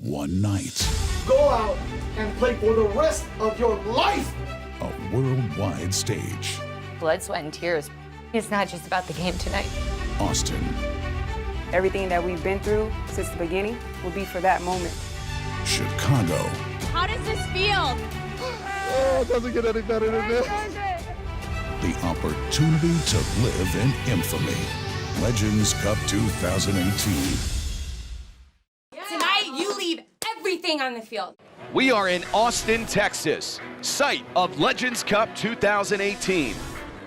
one night. Go out and play for the rest of your life. A worldwide stage. Blood, sweat, and tears. It's not just about the game tonight. Austin. Everything that we've been through since the beginning will be for that moment. Chicago. How does this feel? Oh, it doesn't get any better than this. The opportunity to live in infamy. Legends Cup 2018. Tonight, you leave everything on the field. We are in Austin, Texas, site of Legends Cup 2018.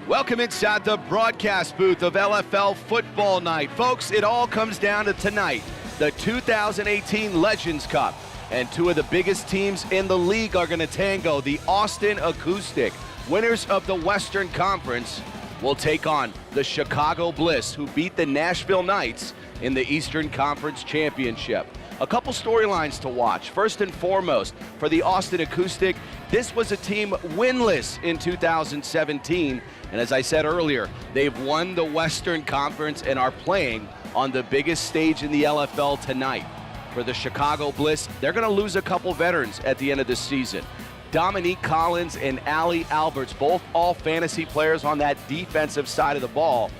Welcome inside the broadcast booth of LFL Football Night. Folks, it all comes down to tonight, the 2018 Legends Cup. And two of the biggest teams in the league are going to tango. The Austin Acoustic, winners of the Western Conference, will take on the Chicago Bliss, who beat the Nashville Knights in the Eastern Conference Championship. A couple storylines to watch. First and foremost, for the Austin Acoustic, this was a team winless in 2017. And as I said earlier, they've won the Western Conference and are playing on the biggest stage in the LFL tonight. For the Chicago Bliss, they're going to lose a couple veterans at the end of the season. Dominique Collins and Allie Alberts, both all fantasy players on that defensive side of the ball.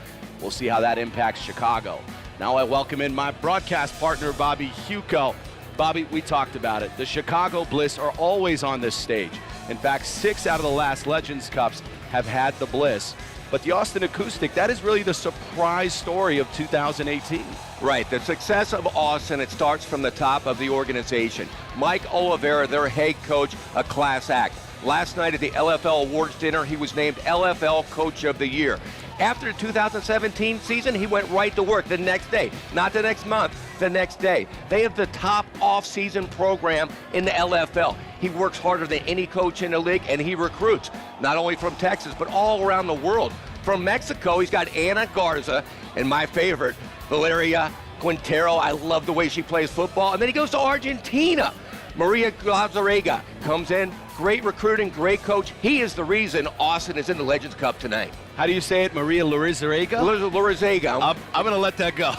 We'll see how that impacts Chicago. Now I welcome in my broadcast partner, Bobby Huco. Bobby, we talked about it. The Chicago Bliss are always on this stage. In fact, 6 out of the last Legends Cups have had the Bliss. But the Austin Acoustic, that is really the surprise story of 2018. Right, the success of Austin, it starts from the top of the organization. Mike Oliveira, their head coach, a class act. Last night at the LFL Awards dinner, he was named LFL Coach of the Year. After the 2017 season, he went right to work the next day, not the next month, the next day. They have the top off-season program in the LFL. He works harder than any coach in the league, and he recruits, not only from Texas, but all around the world. From Mexico, he's got Ana Garza, and my favorite, Valeria Quintero. I love the way she plays football. And then he goes to Argentina. Maria Glazarega comes in, great recruiting, great coach. He is the reason Austin is in the Legends Cup tonight. How do you say it, Maria Lorizarega? Lorizarega. I'm going to let that go.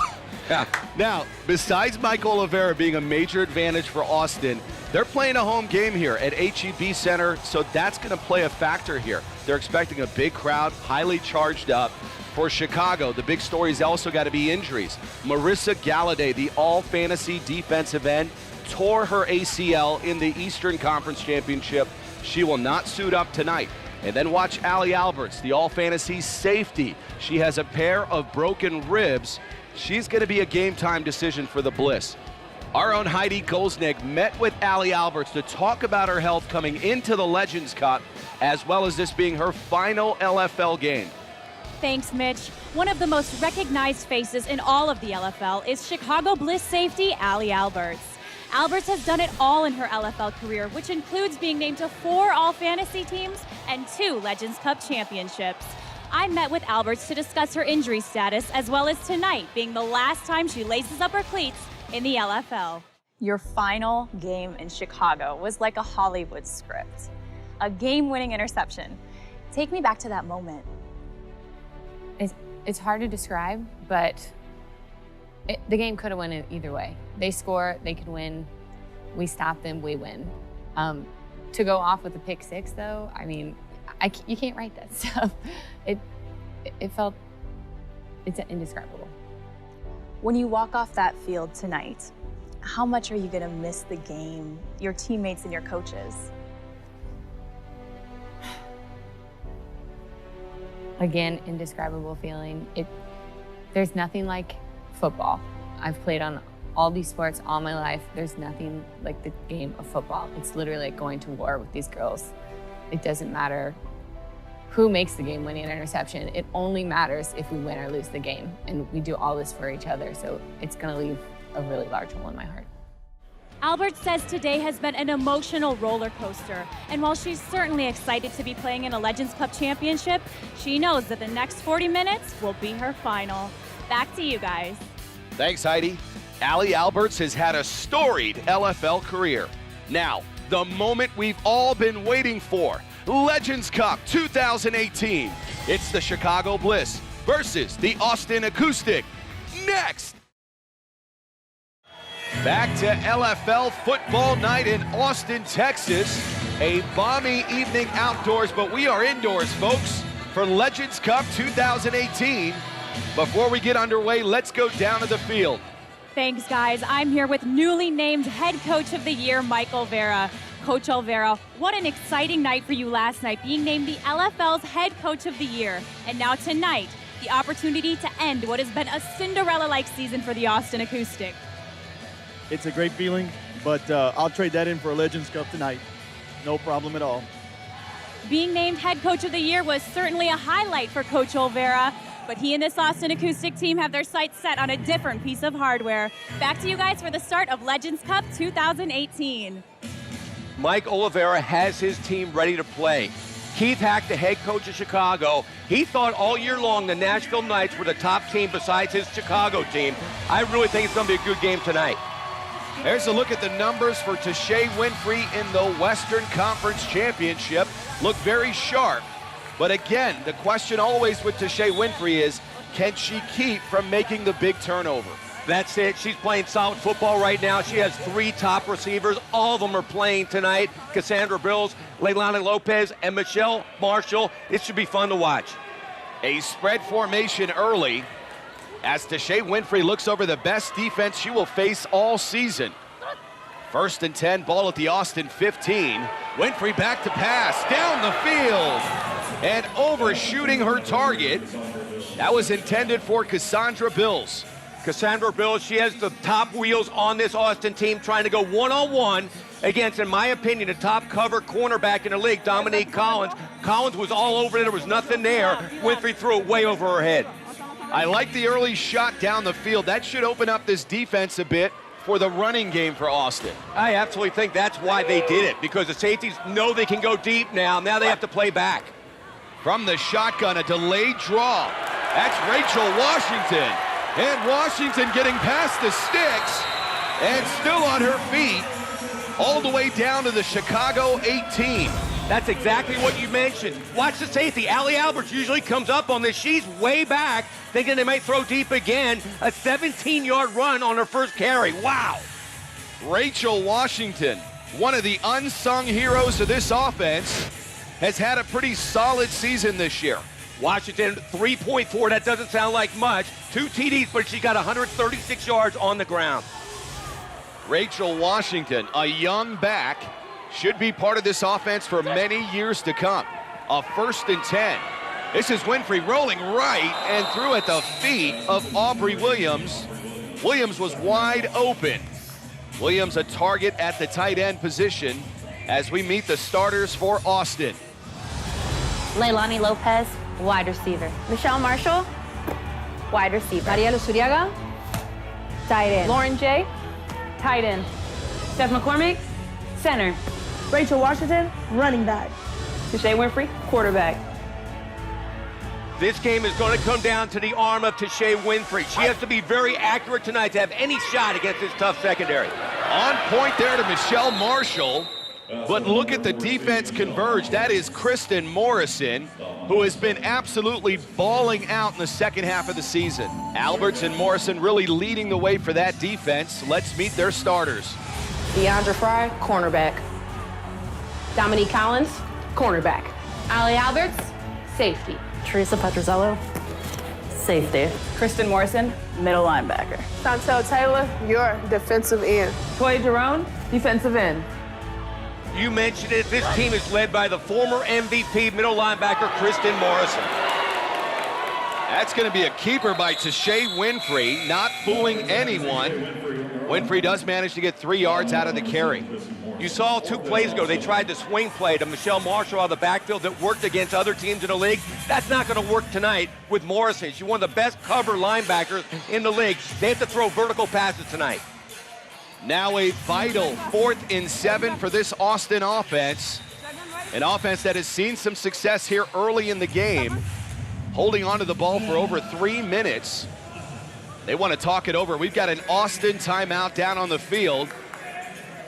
Yeah. Now, besides Mike Oliveira being a major advantage for Austin, they're playing a home game here at HEB Center, so that's going to play a factor here. They're expecting a big crowd, highly charged up. For Chicago, the big story's also got to be injuries. Marissa Galladay, the all-fantasy defensive end, tore her ACL in the Eastern Conference Championship. She will not suit up tonight. And then watch Allie Alberts, the all-fantasy safety. She has a pair of broken ribs. She's going to be a game-time decision for the Bliss. Our own Heidi Golznig met with Allie Alberts to talk about her health coming into the Legends Cup, as well as this being her final LFL game. Thanks, Mitch. One of the most recognized faces in all of the LFL is Chicago Bliss safety Allie Alberts. Alberts has done it all in her LFL career, which includes being named to 4 all-fantasy teams and 2 Legends Cup championships. I met with Alberts to discuss her injury status, as well as tonight being the last time she laces up her cleats in the LFL. Your final game in Chicago was like a Hollywood script. A game-winning interception. Take me back to that moment. It's hard to describe, but the game could have went either way. They score, they could win. We stop them, we win. To go off with a pick 6, though, I mean, you can't write that stuff. It's indescribable. When you walk off that field tonight, how much are you going to miss the game, your teammates and your coaches? Again, indescribable feeling. There's nothing like football. I've played on all these sports all my life. There's nothing like the game of football. It's literally like going to war with these girls. It doesn't matter who makes the game-winning interception. It only matters if we win or lose the game. And we do all this for each other, so it's gonna leave a really large hole in my heart. Albert says today has been an emotional roller coaster, and while she's certainly excited to be playing in a Legends Cup championship, she knows that the next 40 minutes will be her final. Back to you guys. Thanks, Heidi. Allie Alberts has had a storied LFL career. Now, the moment we've all been waiting for, Legends Cup 2018. It's the Chicago Bliss versus the Austin Acoustic. Next! Back to LFL football night in Austin, Texas. A balmy evening outdoors, but we are indoors, folks, for Legends Cup 2018. Before we get underway, let's go down to the field. Thanks, guys. I'm here with newly named Head Coach of the Year, Mike Olvera. Coach Olvera, what an exciting night for you last night, being named the LFL's Head Coach of the Year. And now tonight, the opportunity to end what has been a Cinderella-like season for the Austin Acoustic. It's a great feeling, but I'll trade that in for a Legends Cup tonight. No problem at all. Being named Head Coach of the Year was certainly a highlight for Coach Olvera, but he and this Austin Acoustic team have their sights set on a different piece of hardware. Back to you guys for the start of Legends Cup 2018. Mike Olvera has his team ready to play. Keith Hack, the head coach of Chicago, he thought all year long the Nashville Knights were the top team besides his Chicago team. I really think it's going to be a good game tonight. There's a look at the numbers for Tashay Winfrey in the Western Conference Championship. Look very sharp. But again, the question always with Tashay Winfrey is, can she keep from making the big turnover? That's it. She's playing solid football right now. She has 3 top receivers. All of them are playing tonight. Cassandra Bills, Leilani Lopez, and Michelle Marshall. It should be fun to watch. A spread formation early as Tashay Winfrey looks over the best defense she will face all season. 1st and 10, ball at the Austin 15. Winfrey back to pass, down the field, and overshooting her target. That was intended for Cassandra Bills. Cassandra Bills, she has the top wheels on this Austin team, trying to go one-on-one against, in my opinion, the top cover cornerback in the league, Dominique Collins. Collins was all over it. There was nothing there. Winfrey threw it way over her head. I like the early shot down the field. That should open up this defense a bit for the running game for Austin. I absolutely think that's why they did it, because the safeties know they can go deep now. Now they have to play back. From the shotgun, a delayed draw. That's Rachel Washington. And Washington getting past the sticks and still on her feet all the way down to the Chicago 18. That's exactly what you mentioned. Watch the safety. Allie Alberts usually comes up on this. She's way back, thinking they might throw deep again. A 17-yard run on her first carry. Wow. Rachel Washington, one of the unsung heroes of this offense, has had a pretty solid season this year. Washington, 3.4. That doesn't sound like much. 2 TDs, but she got 136 yards on the ground. Rachel Washington, a young back, should be part of this offense for many years to come. A 1st and 10. This is Winfrey rolling right and through at the feet of Aubrey Williams. Williams was wide open. Williams a target at the tight end position as we meet the starters for Austin. Leilani Lopez, wide receiver. Michelle Marshall, wide receiver. Mariela Suriaga, tight end. Lauren J, tight end. Steph McCormick, center. Rachel Washington, running back. Tashay Winfrey, quarterback. This game is going to come down to the arm of Tashay Winfrey. She has to be very accurate tonight to have any shot against this tough secondary. On point there to Michelle Marshall, but look at the defense converge. That is Kristen Morrison, who has been absolutely balling out in the second half of the season. Alberts and Morrison really leading the way for that defense. Let's meet their starters. Deandra Fry, cornerback. Dominique Collins, cornerback. Allie Alberts, safety. Teresa Petrozello, safety. Kristen Morrison, middle linebacker. Chantel Taylor, your defensive end. Toya Jerome, defensive end. You mentioned it. This team is led by the former MVP middle linebacker, Kristen Morrison. That's going to be a keeper by Tashay Winfrey, not fooling anyone. Winfrey does manage to get 3 yards out of the carry. You saw 2 plays ago, they tried to swing play to Michelle Marshall out of the backfield that worked against other teams in the league. That's not going to work tonight with Morrison. She's one of the best cover linebackers in the league. They have to throw vertical passes tonight. Now a vital 4th and 7 for this Austin offense. An offense that has seen some success here early in the game, holding onto the ball for over 3 minutes. They want to talk it over. We've got an Austin timeout down on the field.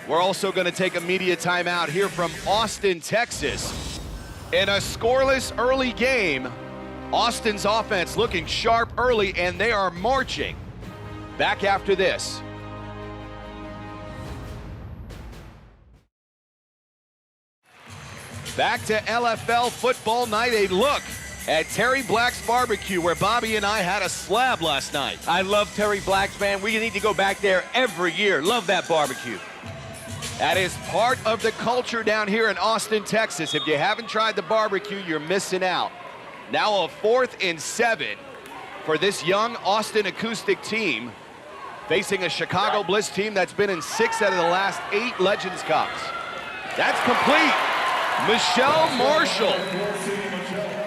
We're also going to take a media timeout here from Austin, Texas. In a scoreless early game, Austin's offense looking sharp early, and they are marching. Back after this. Back to LFL football night, a look at Terry Black's barbecue, where Bobby and I had a slab last night. I love Terry Black's, man. We need to go back there every year. Love that barbecue. That is part of the culture down here in Austin, Texas. If you haven't tried the barbecue, you're missing out. Now a 4th and 7 for this young Austin Acoustic team, facing a Chicago Bliss team that's been in 6 out of the last 8 Legends Cups. That's complete. Michelle Marshall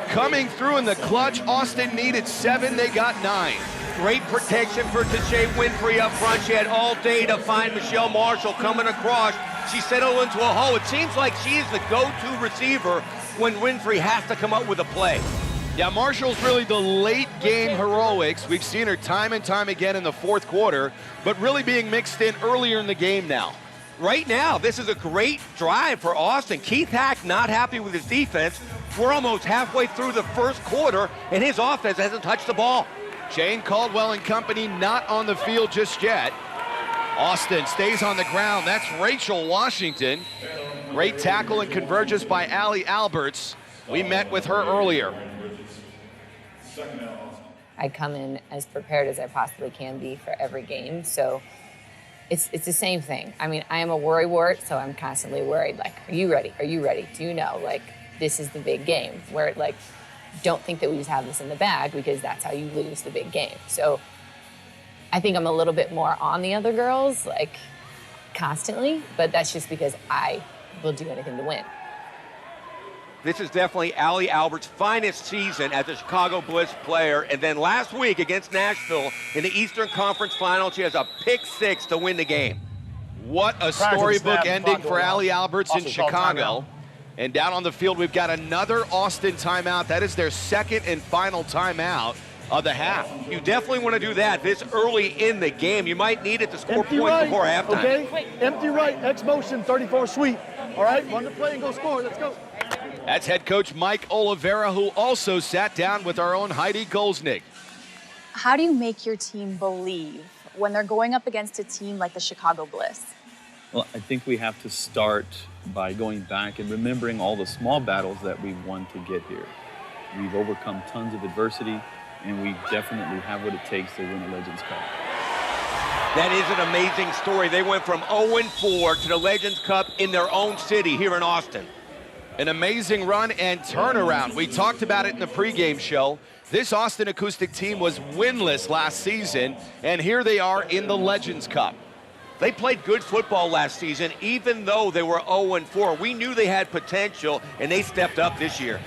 coming through in the clutch. Austin needed 7, they got 9. Great protection for Tashay Winfrey up front. She had all day to find Michelle Marshall coming across. She settled into a hole. It seems like she is the go-to receiver when Winfrey has to come up with a play. Yeah, Marshall's really the late game heroics. We've seen her time and time again in the 4th quarter, but really being mixed in earlier in the game now. Right now, this is a great drive for Austin. Keith Hack not happy with his defense. We're almost halfway through the 1st quarter, and his offense hasn't touched the ball. Jane Caldwell and company not on the field just yet. Austin stays on the ground. That's Rachel Washington. Great tackle and convergence by Allie Alberts. We met with her earlier. I come in as prepared as I possibly can be for every game, so it's the same thing. I mean, I am a worrywart, so I'm constantly worried, like, are you ready? Are you ready? Do you know, like, this is the big game, where, like, don't think that we just have this in the bag, because that's how you lose the big game. So I think I'm a little bit more on the other girls, like, constantly, but that's just because I will do anything to win. This is definitely Allie Albert's finest season as a Chicago Bliss player. And then last week against Nashville in the Eastern Conference Final, she has a pick 6 to win the game. What a storybook ending for Allie Alberts in Chicago. And down on the field, we've got another Austin timeout. That is their 2nd and final timeout of the half. You definitely want to do that this early in the game. You might need it to score points before halftime. Okay, empty right, X motion, 34 sweep. All right, run the play and go score. Let's go. That's head coach Mike Oliveira, who also sat down with our own Heidi Golznig. How do you make your team believe when they're going up against a team like the Chicago Bliss? Well, I think we have to start by going back and remembering all the small battles that we've won to get here. We've overcome tons of adversity, and we definitely have what it takes to win a Legends Cup. That is an amazing story. They went from 0-4 to the Legends Cup in their own city here in Austin. An amazing run and turnaround. We talked about it in the pregame show. This Austin Acoustic team was winless last season, and here they are in the Legends Cup. They played good football last season, even though they were 0-4. We knew they had potential, and they stepped up this year.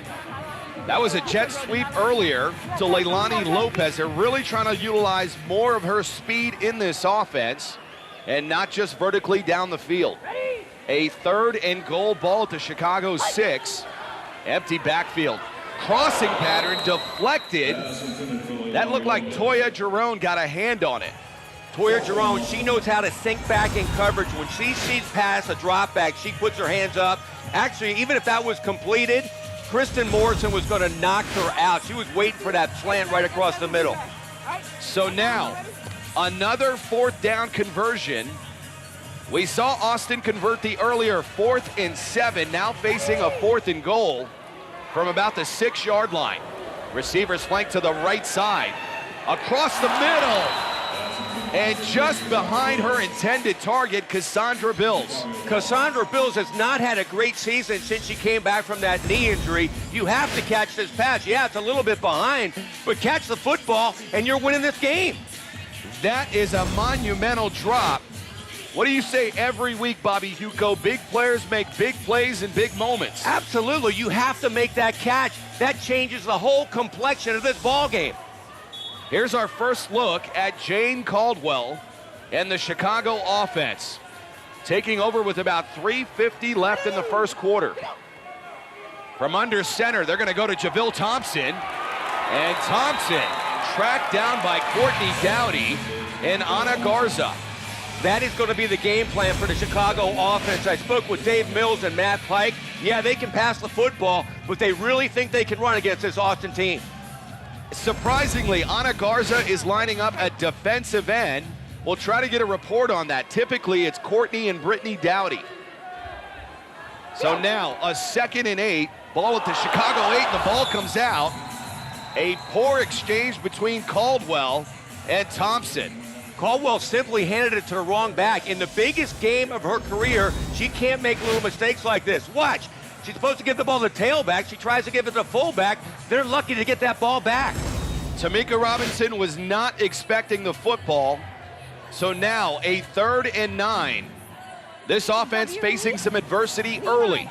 That was a jet sweep earlier to Leilani Lopez. They're really trying to utilize more of her speed in this offense and not just vertically down the field. A 3rd and goal ball to Chicago's 6. Empty backfield. Crossing pattern deflected. That looked like Toya Jerome got a hand on it. Toya Jerome, she knows how to sink back in coverage. When she sees past a drop back, she puts her hands up. Actually, even if that was completed, Kristen Morrison was going to knock her out. She was waiting for that slant right across the middle. So now, another 4th down conversion. We saw Austin convert the earlier 4th and 7, now facing a 4th and goal from about the 6-yard line. Receivers flank to the right side, across the middle, and just behind her intended target, Cassandra Bills. Cassandra Bills has not had a great season since she came back from that knee injury. You have to catch this pass. Yeah, it's a little bit behind, but catch the football and you're winning this game. That is a monumental drop. What do you say every week, Bobby Hugo? Big players make big plays in big moments. Absolutely. You have to make that catch. That changes the whole complexion of this ball game. Here's our first look at Jane Caldwell and the Chicago offense, taking over with about 3:50 left in the 1st quarter. From under center, they're going to go to Javille Thompson. And Thompson tracked down by Courtney Dowdy and Anna Garza. That is going to be the game plan for the Chicago offense. I spoke with Dave Mills and Matt Pike. Yeah, they can pass the football, but they really think they can run against this Austin team. Surprisingly, Anna Garza is lining up at defensive end. We'll try to get a report on that. Typically, it's Courtney and Brittany Dowdy. So now a 2nd and 8, ball at the Chicago 8, and the ball comes out. A poor exchange between Caldwell and Thompson. Caldwell simply handed it to the wrong back. In the biggest game of her career, she can't make little mistakes like this. Watch. She's supposed to give the ball to the tailback. She tries to give it to the fullback. They're lucky to get that ball back. Tamika Robinson was not expecting the football. So now a 3rd and 9. This offense facing some adversity early.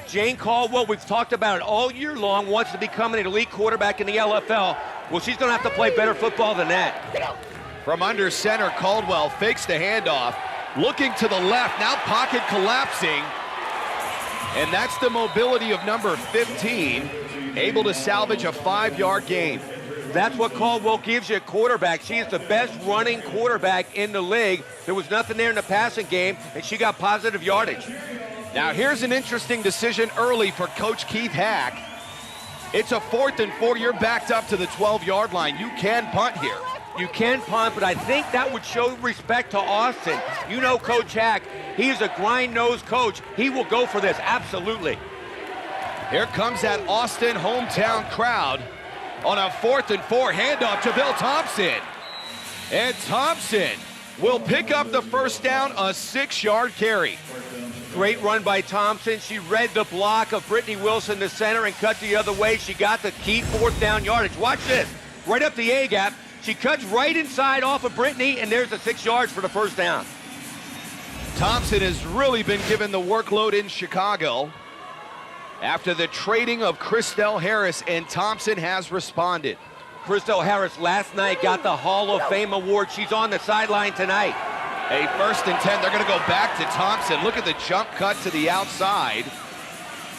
Jane Caldwell, we've talked about it all year long, wants to become an elite quarterback in the LFL. Well, she's going to have to play better football than that. From under center, Caldwell fakes the handoff. Looking to the left, now pocket collapsing. And that's the mobility of number 15, able to salvage a 5-yard gain. That's what Caldwell gives you, a quarterback. She is the best running quarterback in the league. There was nothing there in the passing game, and she got positive yardage. Now here's an interesting decision early for Coach Keith Hack. It's a 4th and 4. You're backed up to the 12-yard line. You can punt here. You can punt, but I think that would show respect to Austin. You know Coach Hack, he is a grind-nosed coach. He will go for this, absolutely. Here comes that Austin hometown crowd on a 4th and 4 handoff to Bill Thompson. And Thompson will pick up the first down, a 6-yard carry. Great run by Thompson. She read the block of Brittany Wilson, the center, and cut the other way. She got the key 4th down yardage. Watch this, right up the A-gap. She cuts right inside off of Brittany, and there's the 6 yards for the first down. Thompson has really been given the workload in Chicago after the trading of Christelle Harris, and Thompson has responded. Christelle Harris last night got the Hall of Fame award. She's on the sideline tonight. A 1st and 10. They're going to go back to Thompson. Look at the jump cut to the outside.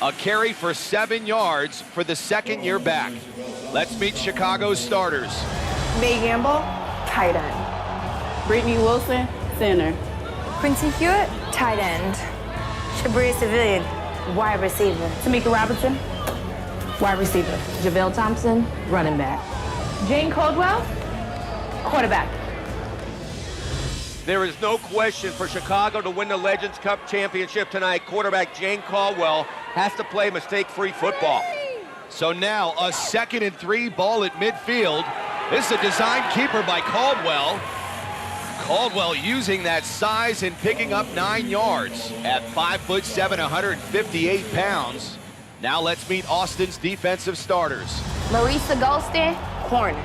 A carry for 7 yards for the 2nd year back. Let's meet Chicago's starters. May Gamble, tight end. Brittany Wilson, center. Quincy Hewitt, tight end. Shabria Civilian, wide receiver. Tamika Robinson, wide receiver. JaVale Thompson, running back. Jane Caldwell, quarterback. There is no question for Chicago to win the Legends Cup championship tonight. Quarterback Jane Caldwell has to play mistake-free football. So now a 2nd and 3, ball at midfield. This is a design keeper by Caldwell. Caldwell using that size and picking up 9 yards at 5'7", 158 pounds. Now let's meet Austin's defensive starters. Marisa Golston, corner.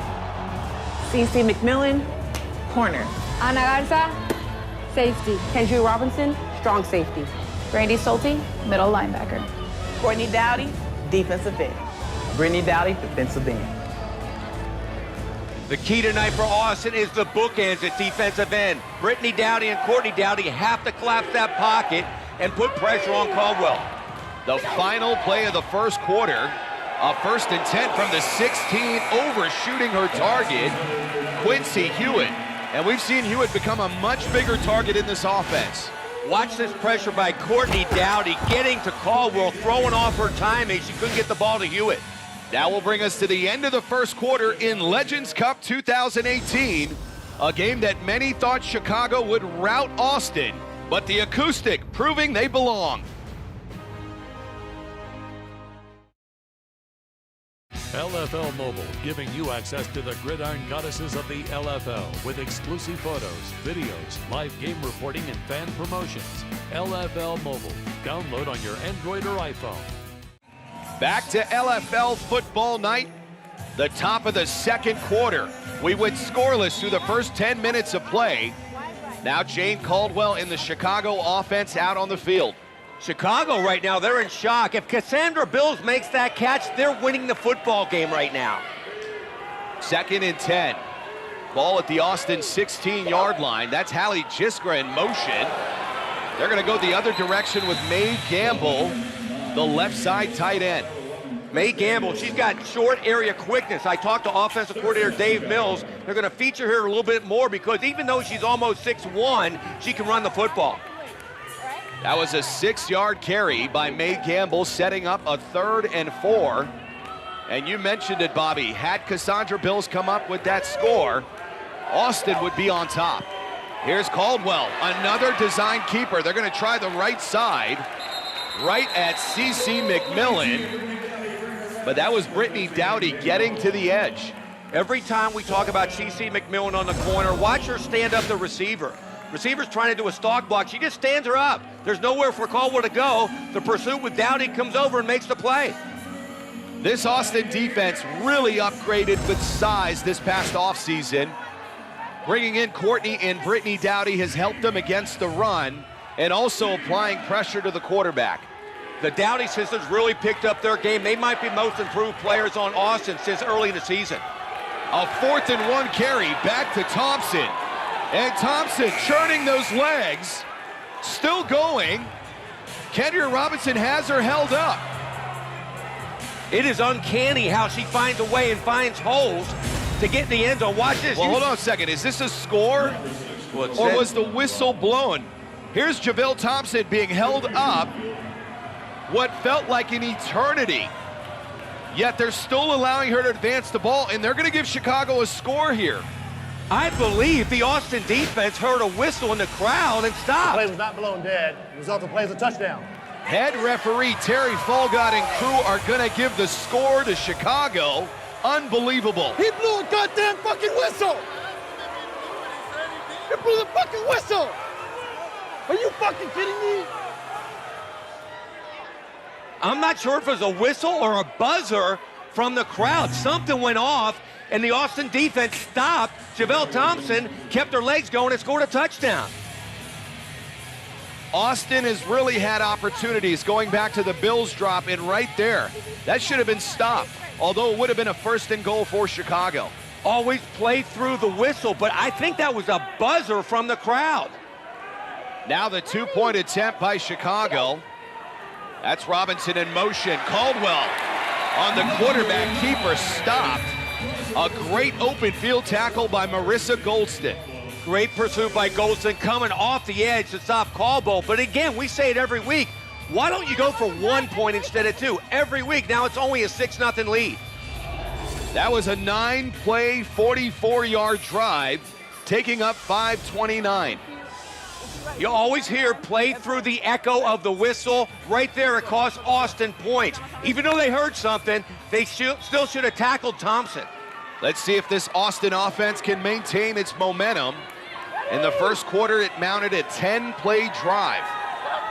CC McMillan, corner. Ana Garza, Safety. Kendra Robinson, strong safety. Brandy Solti, middle linebacker. Courtney Dowdy, defensive end. Brittany Dowdy, defensive end. The key tonight for Austin is the bookends at defensive end. Brittany Dowdy and Courtney Dowdy have to collapse that pocket and put pressure on Caldwell. The final play of the first quarter, a 1st and 10 from the 16, overshooting her target, Quincy Hewitt. And we've seen Hewitt become a much bigger target in this offense. Watch this pressure by Courtney Dowdy, getting to Caldwell, throwing off her timing. She couldn't get the ball to Hewitt. That will bring us to the end of the first quarter in Legends Cup 2018, a game that many thought Chicago would rout Austin, but the Acoustic proving they belong. LFL Mobile, giving you access to the gridiron goddesses of the LFL with exclusive photos, videos, live game reporting, and fan promotions. LFL Mobile. Download on your Android or iPhone. Back to LFL football night. The top of the second quarter. We went scoreless through the first 10 minutes of play. Now Jane Caldwell in the Chicago offense out on the field. Chicago right now, they're in shock. If Cassandra Bills makes that catch, they're winning the football game right now. 2nd and 10. Ball at the Austin 16-yard line. That's Hallie Jiskra in motion. They're going to go the other direction with Mae Gamble, the left side tight end. Mae Gamble, she's got short area quickness. I talked to offensive coordinator Dave Mills. They're going to feature her a little bit more because even though she's almost 6'1", she can run the football. That was a 6-yard carry by Mae Gamble, setting up a 3rd and 4. And you mentioned it, Bobby. Had Cassandra Bills come up with that score, Austin would be on top. Here's Caldwell, another design keeper. They're going to try the right side. right at CeCe McMillan. But that was Brittany Dowdy getting to the edge. Every time we talk about CeCe McMillan on the corner, watch her stand up the receiver. Receiver's trying to do a stalk block. She just stands her up. There's nowhere for Caldwell to go. The pursuit with Dowdy comes over and makes the play. This Austin defense really upgraded with size this past offseason. Bringing in Courtney and Brittany Dowdy has helped them against the run and also applying pressure to the quarterback. The Dowdy sisters really picked up their game. They might be most improved players on Austin since early in the season. A 4th and 1 carry back to Thompson. And Thompson churning those legs, still going. Kendra Robinson has her held up. It is uncanny how she finds a way and finds holes to get in the end zone. Watch this. Well, hold on a second. Is this a score? Or was the whistle blown? Here's JaVale Thompson being held up what felt like an eternity. Yet they're still allowing her to advance the ball, and they're going to give Chicago a score here. I believe the Austin defense heard a whistle in the crowd and stopped. The play was not blown dead. The result of the play is a touchdown. Head referee Terry Folgott and crew are going to give the score to Chicago. Unbelievable. He blew a goddamn fucking whistle! He blew the fucking whistle! Are you fucking kidding me? I'm not sure if it was a whistle or a buzzer from the crowd. Something went off, and the Austin defense stopped. JaVale Thompson kept her legs going and scored a touchdown. Austin has really had opportunities going back to the Bills drop, and right there, that should have been stopped, although it would have been a 1st and goal for Chicago. Always play through the whistle, but I think that was a buzzer from the crowd. Now the 2-point attempt by Chicago. That's Robinson in motion. Caldwell on the quarterback keeper stopped. A great open field tackle by Marissa Goldston. Great pursuit by Goldston coming off the edge to stop Caldwell. But again, we say it every week. Why don't you go for 1 point instead of 2? Every week. Now it's only a 6-0 lead. That was a 9-play, 44-yard drive, taking up 5:29. You always hear play through the echo of the whistle. Right there, it cost Austin points. Even though they heard something, they still should have tackled Thompson. Let's see if this Austin offense can maintain its momentum. In the first quarter, it mounted a 10-play drive.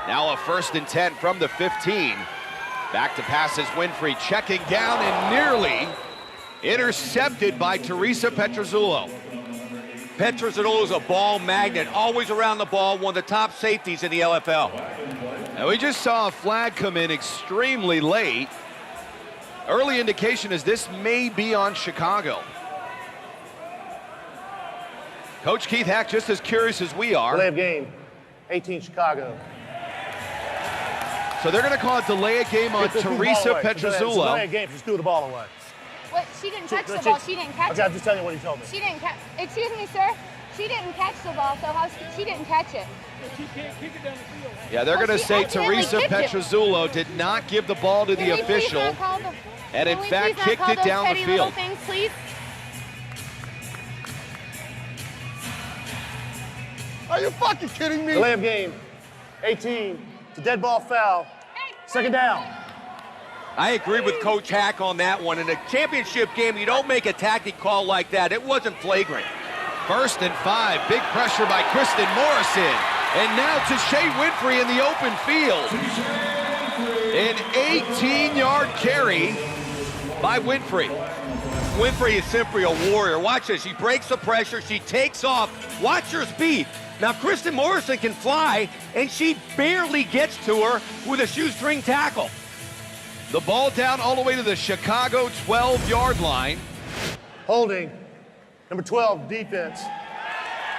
Now a 1st and 10 from the 15. Back to passes Winfrey, checking down and nearly intercepted by Teresa Petrozzullo. Petrozzullo is a ball magnet, always around the ball, one of the top safeties in the LFL. Now we just saw a flag come in extremely late. Early indication is this may be on Chicago. Coach Keith Hack just as curious as we are. Delay of game, 18 Chicago. So they're going to call it delay of game on Teresa Petrozzullo. Delay of game, just threw the ball away. What? She didn't touch the ball. She didn't catch okay, it. I'm just telling you what he told me. She didn't catch. Excuse me, sir. She didn't catch the ball, so she didn't catch it. She can't kick it down the field. Yeah, they're going to say Teresa Petrozzullo did not give the ball to the official, and in fact kicked it down the field. Things, please? Are you fucking kidding me? Delay of game, 18. It's a dead ball foul. 2nd down. I agree with Coach Hack on that one. In a championship game, you don't make a tactic call like that. It wasn't flagrant. 1st and 5, big pressure by Kristen Morrison. And now to Shea Winfrey in the open field. An 18-yard carry by Winfrey. Winfrey is simply a warrior. Watch this. She breaks the pressure. She takes off. Watch her speed. Now, Kristen Morrison can fly, and she barely gets to her with a shoestring tackle. The ball down all the way to the Chicago 12-yard line. Holding, number 12, defense.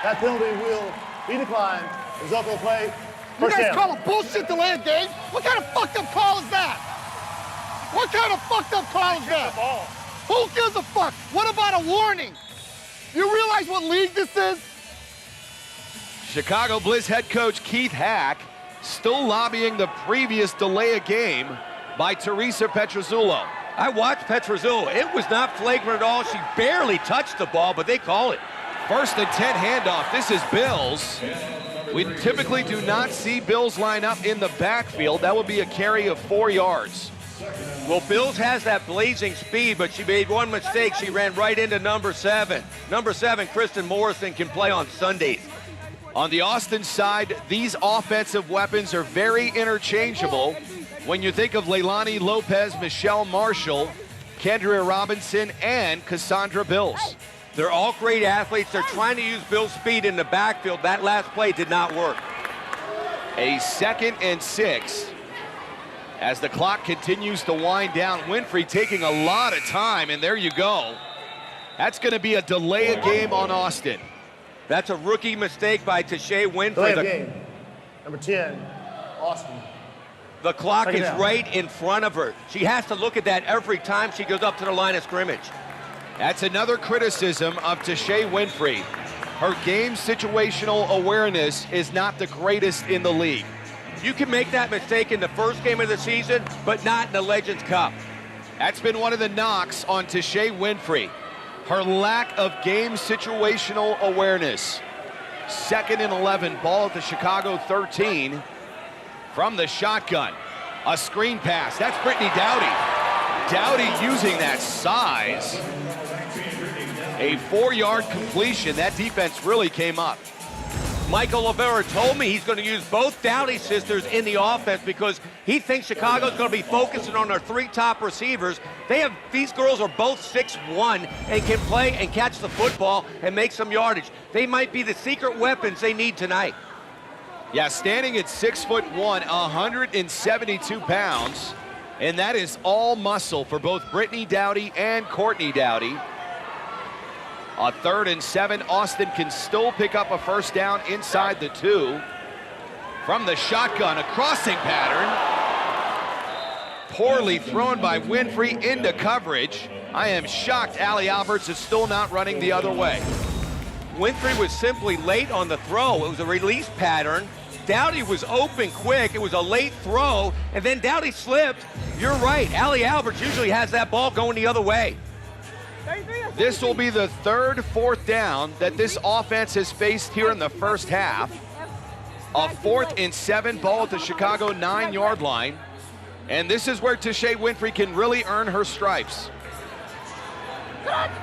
That penalty will be declined. Result of the play, You guys down. call a bullshit delay of game? What kind of fucked up call is that? What kind of fucked up call is that? Who gives a fuck? What about a warning? You realize what league this is? Chicago Bliss head coach Keith Hack still lobbying the previous delay of game by Teresa Petrozzullo. I watched Petrozzullo. It was not flagrant at all. She barely touched the ball, but they call it. 1st and 10 handoff. This is Bills. We typically do not see Bills line up in the backfield. That would be a carry of 4 yards. Well, Bills has that blazing speed, but she made one mistake. She ran right into number 7. Number 7, Kristen Morrison, can play on Sundays. On the Austin side, these offensive weapons are very interchangeable. When you think of Leilani Lopez, Michelle Marshall, Kendria Robinson, and Cassandra Bills. They're all great athletes. They're trying to use Bill's speed in the backfield. That last play did not work. A 2nd and 6. As the clock continues to wind down, Winfrey taking a lot of time, and there you go. That's going to be a delay of game on Austin. That's a rookie mistake by Tashay Winfrey. Delay of game. Number 10, Austin. The clock is right in front of her. She has to look at that every time she goes up to the line of scrimmage. That's another criticism of Tashay Winfrey. Her game situational awareness is not the greatest in the league. You can make that mistake in the first game of the season, but not in the Legends Cup. That's been one of the knocks on Tashay Winfrey. Her lack of game situational awareness. 2nd and 11, ball at the Chicago 13 from the shotgun. A screen pass, that's Brittany Dowdy. Dowdy using that size. A 4-yard completion, that defense really came up. Michael Oliveira told me he's going to use both Dowdy sisters in the offense because he thinks Chicago's going to be focusing on their 3 top receivers. These girls are both 6'1" and can play and catch the football and make some yardage. They might be the secret weapons they need tonight. Yeah, standing at 6'1", 172 pounds, and that is all muscle for both Brittany Dowdy and Courtney Dowdy. On 3rd and 7, Austin can still pick up a first down inside the 2. From the shotgun, a crossing pattern. Poorly thrown by Winfrey into coverage. I am shocked Allie Alberts is still not running the other way. Winfrey was simply late on the throw. It was a release pattern. Dowdy was open quick. It was a late throw, and then Dowdy slipped. You're right. Allie Alberts usually has that ball going the other way. This will be the 3rd 4th down that this offense has faced here in the first half. A 4th and 7, ball at the Chicago 9-yard line. And this is where Tashay Winfrey can really earn her stripes.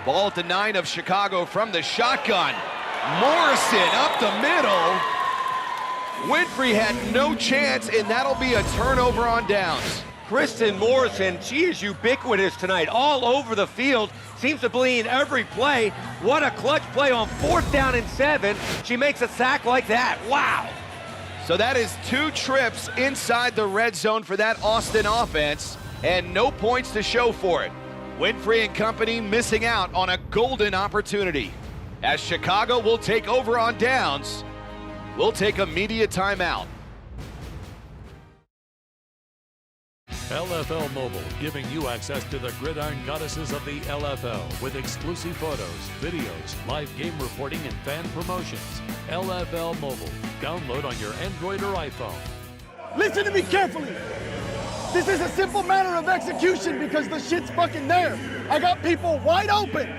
Ball at the 9 of Chicago from the shotgun. Morrison up the middle. Winfrey had no chance, and that'll be a turnover on downs. Kristen Morrison, she is ubiquitous tonight, all over the field, seems to be in every play. What a clutch play on 4th down and 7. She makes a sack like that. Wow. So that is 2 trips inside the red zone for that Austin offense, and no points to show for it. Winfrey and company missing out on a golden opportunity. As Chicago will take over on downs, we'll take a media timeout. LFL Mobile, giving you access to the gridiron goddesses of the LFL with exclusive photos, videos, live game reporting, and fan promotions. LFL Mobile. Download on your Android or iPhone. Listen to me carefully. This is a simple matter of execution because the shit's fucking there. I got people wide open.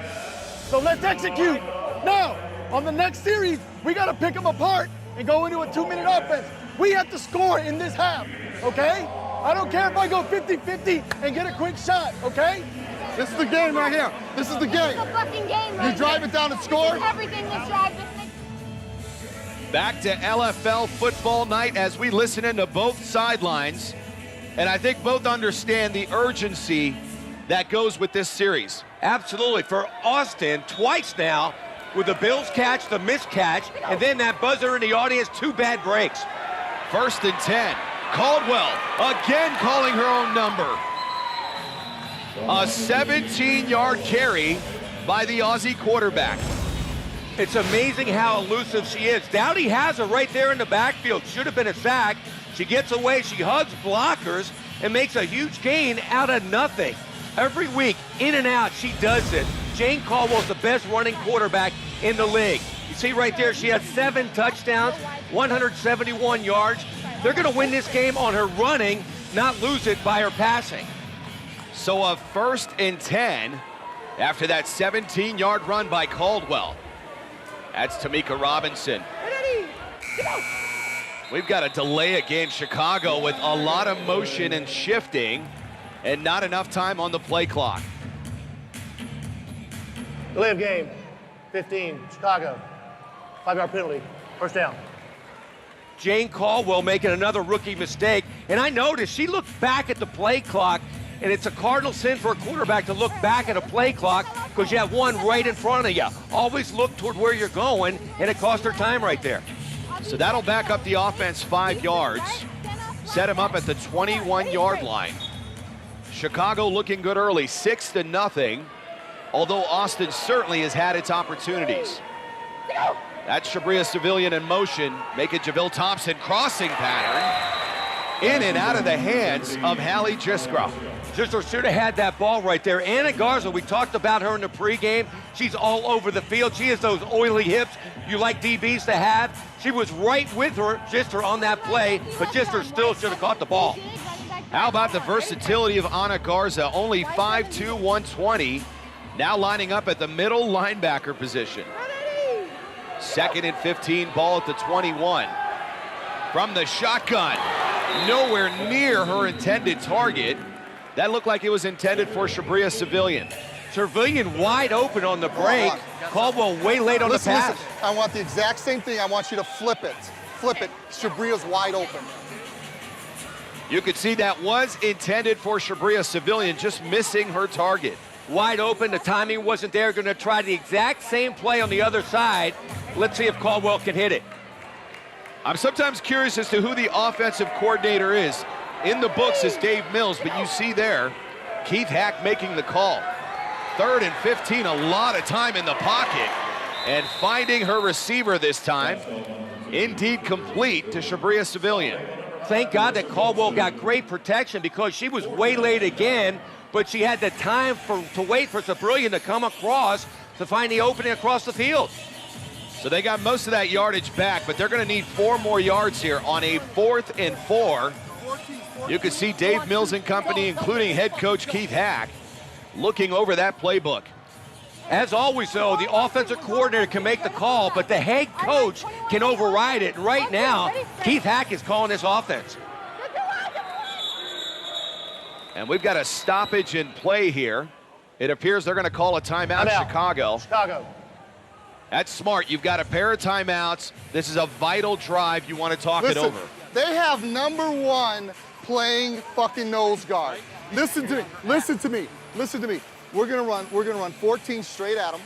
So let's execute. Now, on the next series, we got to pick them apart and go into a 2-minute offense. We have to score in this half, okay? I don't care if I go 50-50 and get a quick shot, okay? This is the game right here. This is the game. This is the fucking game right You drive it down and score? This is everything this drive. Back to LFL football night as we listen into both sidelines. And I think both understand the urgency that goes with this series. Absolutely. For Austin, twice now, with the Bills catch, the miscatch, and then that buzzer in the audience, 2 bad breaks. 1st and 10. Caldwell again calling her own number. A 17-yard carry by the Aussie quarterback. It's amazing how elusive she is. Dowdy has her right there in the backfield. Should have been a sack. She gets away, she hugs blockers, and makes a huge gain out of nothing. Every week, in and out, she does it. Jane Caldwell's the best running quarterback in the league. You see right there, she has 7 touchdowns, 171 yards. They're going to win this game on her running, not lose it by her passing. So a 1st and 10 after that 17-yard run by Caldwell. That's Tamika Robinson. We've got to delay a game, Chicago, with a lot of motion and shifting and not enough time on the play clock. Delay of game, 15, Chicago. 5-yard penalty, first down. Jane Caldwell making another rookie mistake. And I noticed she looked back at the play clock, and it's a cardinal sin for a quarterback to look back at a play clock because you have one right in front of you. Always look toward where you're going, and it cost her time right there. So that'll back up the offense 5 yards, set him up at the 21-yard line. Chicago looking good early, 6-0, although Austin certainly has had its opportunities. That's Shabria Civilian in motion, making JaVale Thompson crossing pattern in and out of the hands of Hallie Jiskra. Jiskra should have had that ball right there. Anna Garza, we talked about her in the pregame. She's all over the field. She has those oily hips you like DBs to have. She was right with her, Jiskra, on that play, but Jiskra still should have caught the ball. How about the versatility of Anna Garza? Only 5'2", 120, now lining up at the middle linebacker position. 2nd and 15, ball at the 21. From the shotgun, nowhere near her intended target. That looked like it was intended for Shabria Civilian. Civilian wide open on the break. Caldwell way late on the pass. Listen, I want the exact same thing. I want you to flip it. Flip it. Shabria's wide open. You could see that was intended for Shabria Civilian, just missing her target. Wide open, the timing wasn't there. Going to try the exact same play on the other side. Let's see if Caldwell can hit it. I'm sometimes curious as to who the offensive coordinator is. In the books is Dave Mills, but you see there, Keith Hack making the call. 3rd and 15, a lot of time in the pocket, and finding her receiver this time. Indeed complete to Shabria Civilian. Thank God that Caldwell got great protection because she was way late again, but she had the time to wait for Civilian to come across to find the opening across the field. So they got most of that yardage back, but they're going to need 4 more yards here on a 4th and 4. You can see Dave Mills and company, including head coach Keith Hack, looking over that playbook. As always, though, the offensive coordinator can make the call, but the head coach can override it. Right now, Keith Hack is calling this offense. And we've got a stoppage in play here. It appears they're going to call a timeout, Chicago. That's smart. You've got a pair of timeouts. This is a vital drive. You want to talk it over. They have #1 playing fucking nose guard. Listen to me. Listen to me. Listen to me. We're gonna run 14 straight at them.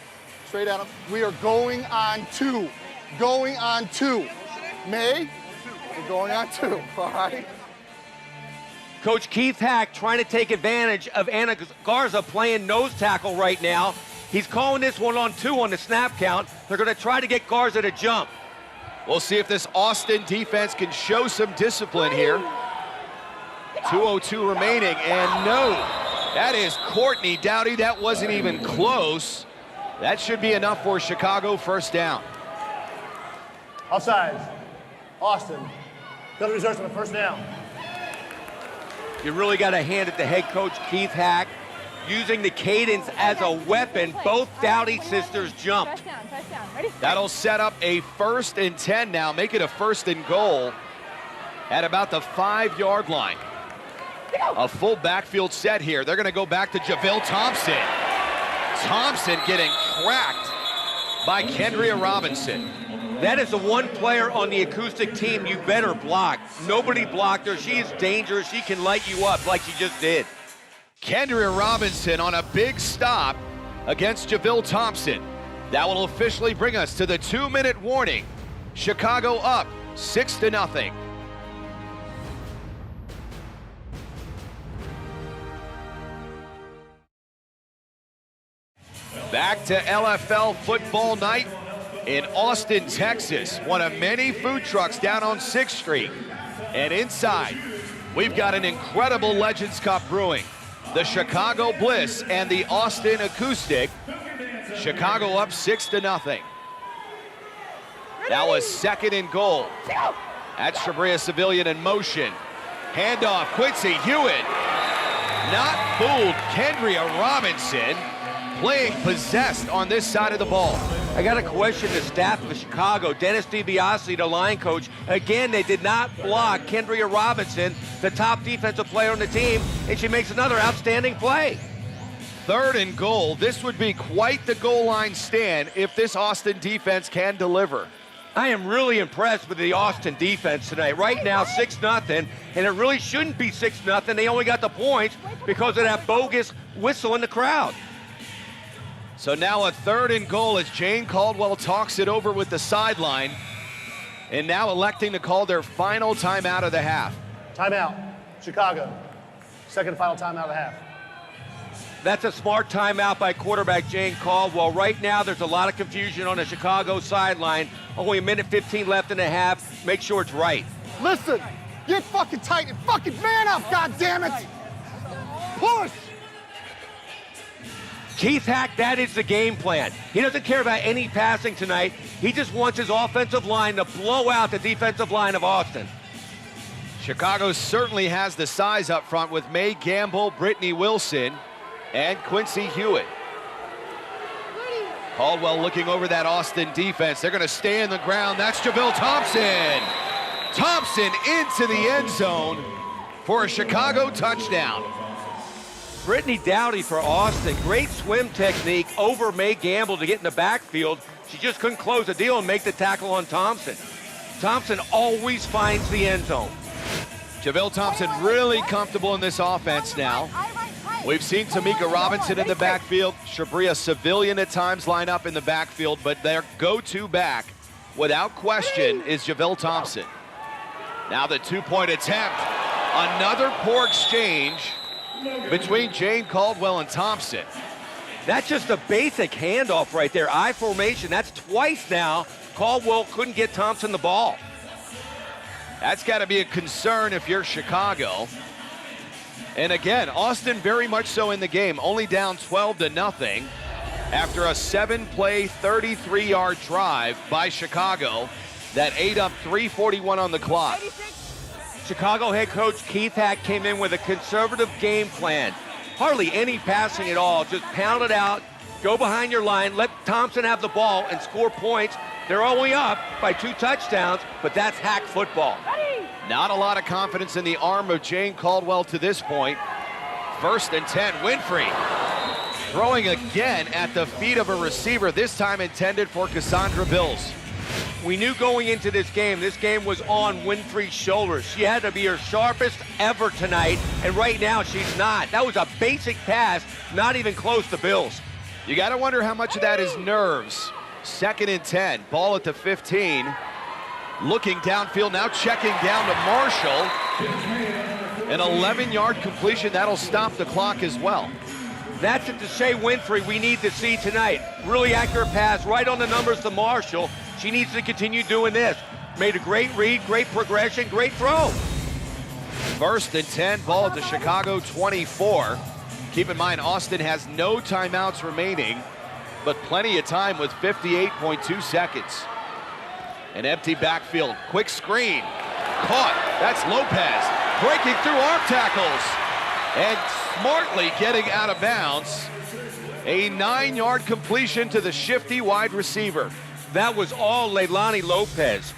Straight at them. We are going on 2. Going on 2. May? We're going on 2. All right. Coach Keith Hack trying to take advantage of Anna Garza playing nose tackle right now. He's calling this one on 2 on the snap count. They're going to try to get Garza to jump. We'll see if this Austin defense can show some discipline here. 2:02 remaining, and no, that is Courtney Dowdy. That wasn't even close. That should be enough for Chicago, first down. Offsides. Austin. Penalty reserves on the first down. You really got to hand it to head coach Keith Hack. Using the cadence as a weapon, both Dowdy sisters jumped. That'll set up a 1st and 10 now, make it a 1st and goal at about the 5-yard line. A full backfield set here. They're going to go back to JaVale Thompson. Thompson getting cracked by Kendria Robinson. That is the one player on the Acoustic team you better block. Nobody blocked her. She is dangerous. She can light you up like she just did. Kendria Robinson on a big stop against JaVale Thompson. That will officially bring us to the 2-minute warning. Chicago up 6-0. Back to LFL football night in Austin, Texas. One of many food trucks down on 6th Street. And inside, we've got an incredible Legends Cup brewing. The Chicago Bliss and the Austin Acoustic. Chicago up 6-0. Now a 2nd and goal. That's Shabria Civilian in motion. Handoff, Quincy Hewitt. Not fooled. Kendria Robinson playing possessed on this side of the ball. I got to question the staff of Chicago. Dennis DiBiase, the line coach, again, they did not block Kendria Robinson, the top defensive player on the team, and she makes another outstanding play. 3rd and goal. This would be quite the goal line stand if this Austin defense can deliver. I am really impressed with the Austin defense tonight. Right now, 6-0, and it really shouldn't be 6-0. They only got the points because of that bogus whistle in the crowd. So now a 3rd and goal as Jane Caldwell talks it over with the sideline, and now electing to call their final timeout of the half. Timeout, Chicago. Second and final timeout of the half. That's a smart timeout by quarterback Jane Caldwell. Right now, there's a lot of confusion on the Chicago sideline. Only 1:15 left in the half. Make sure it's right. Listen, get fucking tight and fucking man up, goddammit! Push! Keith Hack, that is the game plan. He doesn't care about any passing tonight. He just wants his offensive line to blow out the defensive line of Austin. Chicago certainly has the size up front with May Gamble, Brittany Wilson, and Quincy Hewitt. Caldwell looking over that Austin defense. They're going to stay in the ground. That's JaVale Thompson. Thompson into the end zone for a Chicago touchdown. Brittany Dowdy for Austin. Great swim technique over May Gamble to get in the backfield. She just couldn't close the deal and make the tackle on Thompson. Thompson always finds the end zone. JaVale Thompson really comfortable in this offense now. We've seen Tamika Robinson in the backfield. Shabria Civilian at times line up in the backfield, but their go-to back, without question, is JaVale Thompson. Now the 2-point attempt. Another poor exchange between Jane Caldwell and Thompson. That's just a basic handoff right there. I formation, that's twice now. Caldwell couldn't get Thompson the ball. That's got to be a concern if you're Chicago. And again, Austin very much so in the game, only down 12-0 after a 7-play, 33-yard drive by Chicago that ate up 3:41 on the clock. Chicago head coach Keith Hack came in with a conservative game plan. Hardly any passing at all, just pound it out, go behind your line, let Thompson have the ball and score points. They're only up by 2 touchdowns, but that's Hack football. Not a lot of confidence in the arm of Jane Caldwell to this point. 1st and 10, Winfrey throwing again at the feet of a receiver, this time intended for Cassandra Bills. We knew going into this game was on Winfrey's shoulders. She had to be her sharpest ever tonight, and right now she's not. That was a basic pass, not even close to Bills. You got to wonder how much of that is nerves. 2nd and 10, ball at the 15. Looking downfield, now checking down to Marshall. An 11-yard completion, that'll stop the clock as well. That's it to Shea Winfrey we need to see tonight. Really accurate pass, right on the numbers to Marshall. She needs to continue doing this. Made a great read, great progression, great throw. 1st and 10, ball at the Chicago 24. Keep in mind, Austin has no timeouts remaining, but plenty of time with 58.2 seconds. An empty backfield, quick screen, caught, that's Lopez, breaking through arm tackles, and smartly getting out of bounds. A 9-yard completion to the shifty wide receiver. That was all Leilani Lopez.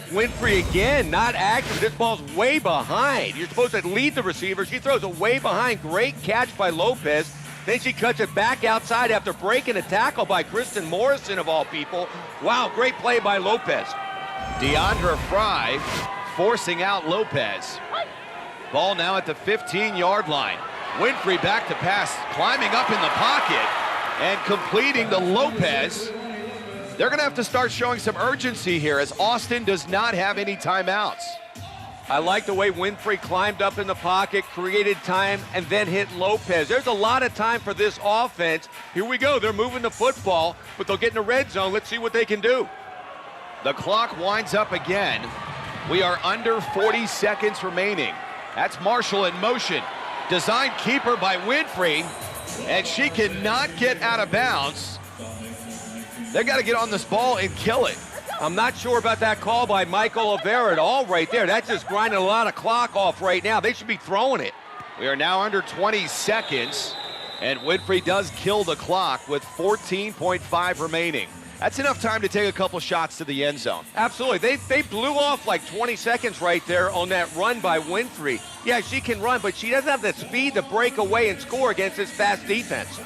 Winfrey again, not accurate. This ball's way behind. You're supposed to lead the receiver. She throws it way behind. Great catch by Lopez. Then she cuts it back outside after breaking a tackle by Kristen Morrison, of all people. Wow, great play by Lopez. Deandra Fry forcing out Lopez. Ball now at the 15-yard line. Winfrey back to pass, climbing up in the pocket and completing to Lopez. They're going to have to start showing some urgency here as Austin does not have any timeouts. I like the way Winfrey climbed up in the pocket, created time, and then hit Lopez. There's a lot of time for this offense. Here we go. They're moving the football, but they'll get in the red zone. Let's see what they can do. The clock winds up again. We are under 40 seconds remaining. That's Marshall in motion. Designed keeper by Winfrey, and she cannot get out of bounds. They got to get on this ball and kill it. I'm not sure about that call by Mike Oliveira at all right there. That's just grinding a lot of clock off right now. They should be throwing it. We are now under 20 seconds, and Winfrey does kill the clock with 14.5 remaining. That's enough time to take a couple shots to the end zone. Absolutely. They blew off like 20 seconds right there on that run by Winfrey. Yeah, she can run, but she doesn't have the speed to break away and score against this fast defense.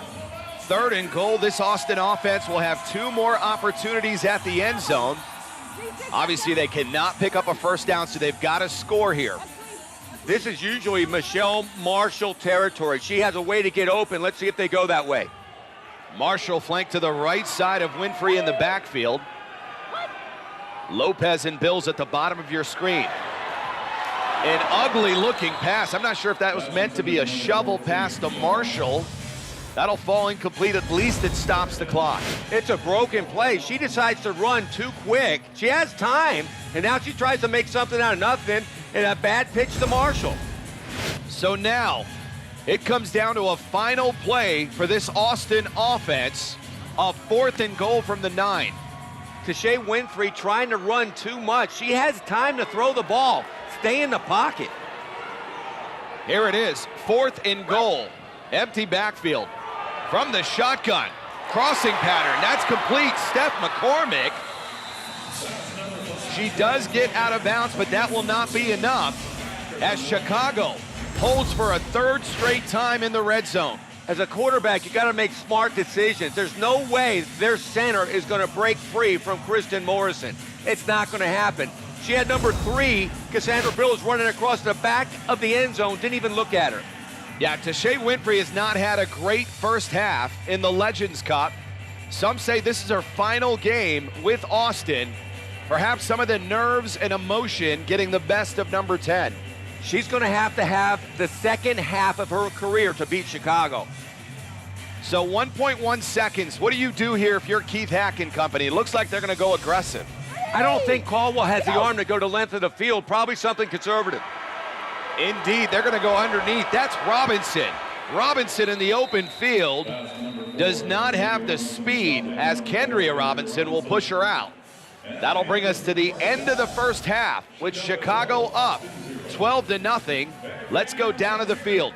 3rd and goal. This Austin offense will have 2 more opportunities at the end zone. Obviously, they cannot pick up a first down, so they've got to score here. This is usually Michelle Marshall territory. She has a way to get open. Let's see if they go that way. Marshall flanked to the right side of Winfrey in the backfield. Lopez and Bills at the bottom of your screen. An ugly looking pass. I'm not sure if that was meant to be a shovel pass to Marshall. That'll fall incomplete. At least it stops the clock. It's a broken play. She decides to run too quick. She has time, and now she tries to make something out of nothing, and a bad pitch to Marshall. So now, it comes down to a final play for this Austin offense. A 4th and goal from the 9. Tashay Winfrey trying to run too much. She has time to throw the ball. Stay in the pocket. Here it is, 4th and goal. Empty backfield. From the shotgun. Crossing pattern, that's complete. Steph McCormick. She does get out of bounds, but that will not be enough as Chicago holds for a 3rd straight time in the red zone. As a quarterback, you got to make smart decisions. There's no way their center is going to break free from Kristen Morrison. It's not going to happen. She had number 3, Cassandra Bills, running across the back of the end zone, didn't even look at her. Yeah, Tashay Winfrey has not had a great first half in the Legends Cup. Some say this is her final game with Austin. Perhaps some of the nerves and emotion getting the best of number 10. She's going to have the second half of her career to beat Chicago. So 1.1 seconds. What do you do here if you're Keith Hack and company? It looks like they're going to go aggressive. I don't think Caldwell has the arm to go to length of the field. Probably something conservative. Indeed, they're going to go underneath. That's Robinson. Robinson in the open field does not have the speed as Kendria Robinson will push her out. That'll bring us to the end of the first half with Chicago up 12-0. Let's go down to the field.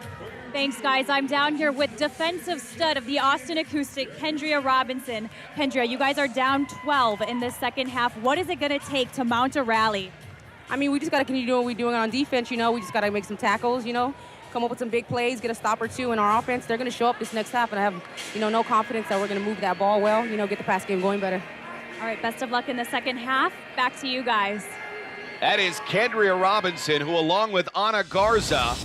Thanks, guys. I'm down here with defensive stud of the Austin Acoustic, Kendria Robinson. Kendria, you guys are down 12 in the second half. What is it going to take to mount a rally? I mean, we just got to continue doing what we're doing on defense, you know. We just got to make some tackles, you know, come up with some big plays, get a stop or two in our offense. They're going to show up this next half, and I have, you know, no confidence that we're going to move that ball well, you know, get the pass game going better. All right, best of luck in the second half. Back to you guys. That is Kendria Robinson, who along with Ana Garza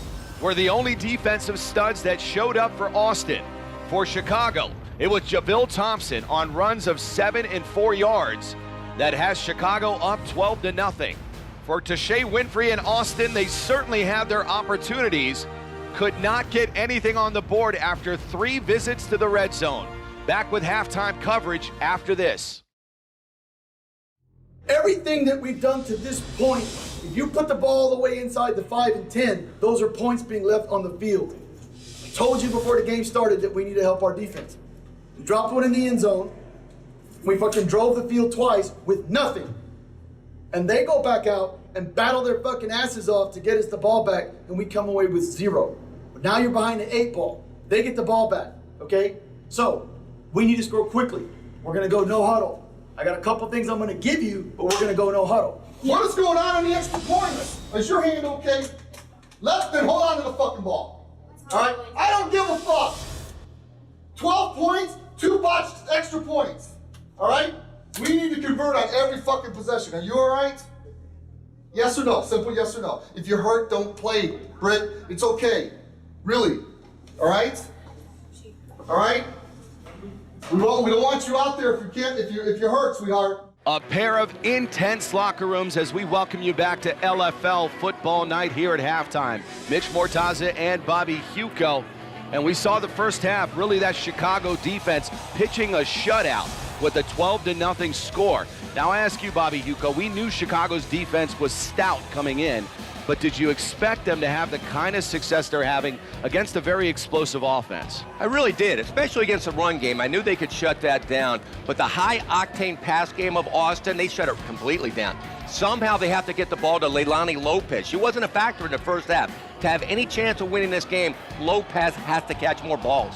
were the only defensive studs that showed up for Austin. For Chicago, it was Javille Thompson on runs of 7 and 4 yards that has Chicago up 12-0. For Tashay Winfrey and Austin, they certainly had their opportunities. Could not get anything on the board after 3 visits to the red zone. Back with halftime coverage after this. Everything that we've done to this point, if you put the ball all the way inside the 5 and 10, those are points being left on the field. I told you before the game started that we need to help our defense. We dropped one in the end zone. We fucking drove the field twice with nothing. And they go back out and battle their fucking asses off to get us the ball back, and we come away with 0. But now you're behind the 8 ball. They get the ball back, okay? So, we need to score quickly. We're gonna go no huddle. I got a couple things I'm gonna give you, but we're gonna go no huddle. What is going on the extra points? Is your hand okay? Left, then hold on to the fucking ball. All right? I don't give a fuck. 12 points, 2 botched extra points. All right? We need to convert on every fucking possession. Are you all right? Yes or no? Simple yes or no. If you're hurt, don't play, Britt. It's okay. Really. All right? All right? We don't want you out there if you can't, if you're hurt, sweetheart. A pair of intense locker rooms as we welcome you back to LFL football night here at halftime. Mitch Mortaza and Bobby Huco. And we saw the first half, really that Chicago defense pitching a shutout with a 12-0 score. Now I ask you, Bobby Huco, we knew Chicago's defense was stout coming in, but did you expect them to have the kind of success they're having against a very explosive offense? I really did, especially against the run game. I knew they could shut that down, but the high-octane pass game of Austin, they shut it completely down. Somehow they have to get the ball to Leilani Lopez. She wasn't a factor in the first half. To have any chance of winning this game, Lopez has to catch more balls.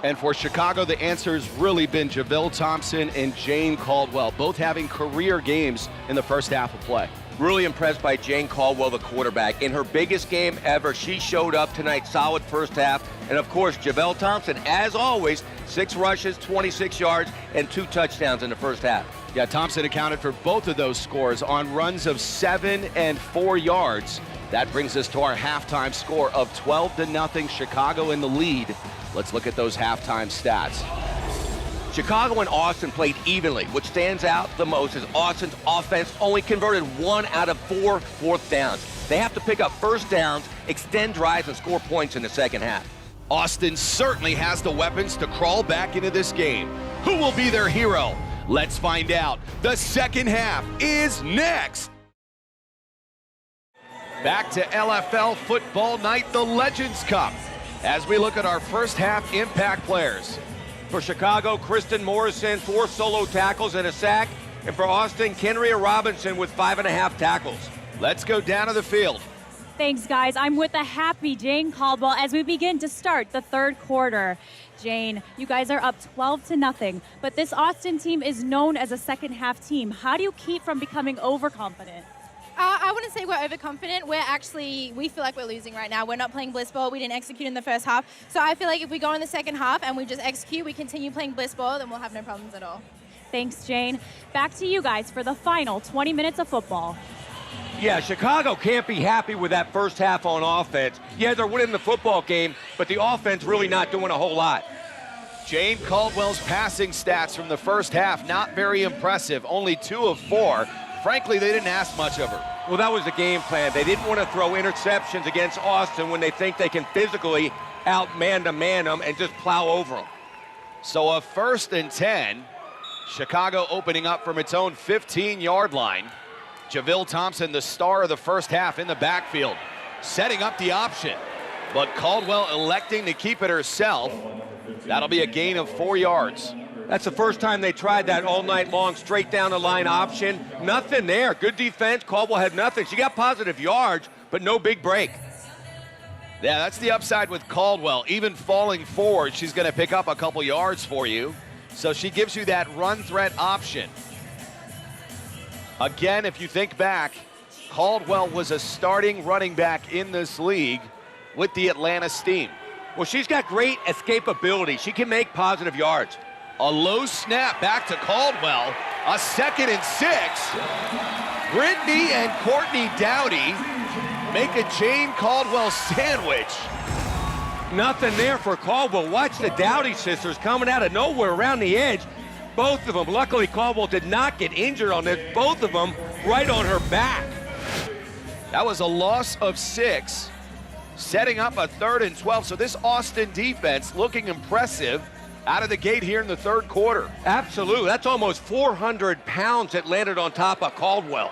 And for Chicago, the answer's really been Javille Thompson and Jane Caldwell, both having career games in the first half of play. Really impressed by Jane Caldwell, the quarterback. In her biggest game ever, she showed up tonight, solid first half. And of course, Javille Thompson, as always, 6 rushes, 26 yards, and 2 touchdowns in the first half. Yeah, Thompson accounted for both of those scores on runs of 7 and 4 yards. That brings us to our halftime score of 12-0, Chicago in the lead. Let's look at those halftime stats. Chicago and Austin played evenly. What stands out the most is Austin's offense only converted 1 out of 4 fourth downs. They have to pick up first downs, extend drives, and score points in the second half. Austin certainly has the weapons to crawl back into this game. Who will be their hero? Let's find out. The second half is next. Back to LFL football night, the Legends Cup, as we look at our first half impact players. For Chicago, Kristen Morrison, 4 solo tackles and a sack. And for Austin, Kenria Robinson with 5.5 tackles. Let's go down to the field. Thanks, guys. I'm with the happy Jane Caldwell as we begin to start the third quarter. Jane, you guys are up 12-0, but this Austin team is known as a second half team. How do you keep from becoming overconfident? I wouldn't say we're overconfident. We feel like we're losing right now. We're not playing Bliss ball. We didn't execute in the first half. So I feel like if we go in the second half and we just execute, we continue playing Bliss ball, then we'll have no problems at all. Thanks, Jane. Back to you guys for the final 20 minutes of football. Yeah, Chicago can't be happy with that first half on offense. Yeah, they're winning the football game, but the offense really not doing a whole lot. Jane Caldwell's passing stats from the first half, not very impressive. Only 2 of 4. Frankly, they didn't ask much of her. Well, that was the game plan. They didn't want to throw interceptions against Austin when they think they can physically out-man-to-man them and just plow over them. So a 1st and 10. Chicago opening up from its own 15-yard line. Javille Thompson, the star of the first half in the backfield, setting up the option. But Caldwell electing to keep it herself. That'll be a gain of 4 yards. That's the first time they tried that all night long, straight down the line option. Nothing there. Good defense. Caldwell had nothing. She got positive yards, but no big break. Yeah, that's the upside with Caldwell. Even falling forward, she's going to pick up a couple yards for you. So she gives you that run threat option. Again, if you think back, Caldwell was a starting running back in this league with the Atlanta Steam. Well, she's got great escapability. She can make positive yards. A low snap back to Caldwell. A 2nd and 6. Brittany and Courtney Dowdy make a Jane Caldwell sandwich. Nothing there for Caldwell. Watch the Dowdy sisters coming out of nowhere around the edge. Both of them. Luckily, Caldwell did not get injured on this. Both of them right on her back. That was a loss of 6, setting up a 3rd and 12. So this Austin defense looking impressive out of the gate here in the third quarter. Absolutely. That's almost 400 pounds that landed on top of Caldwell.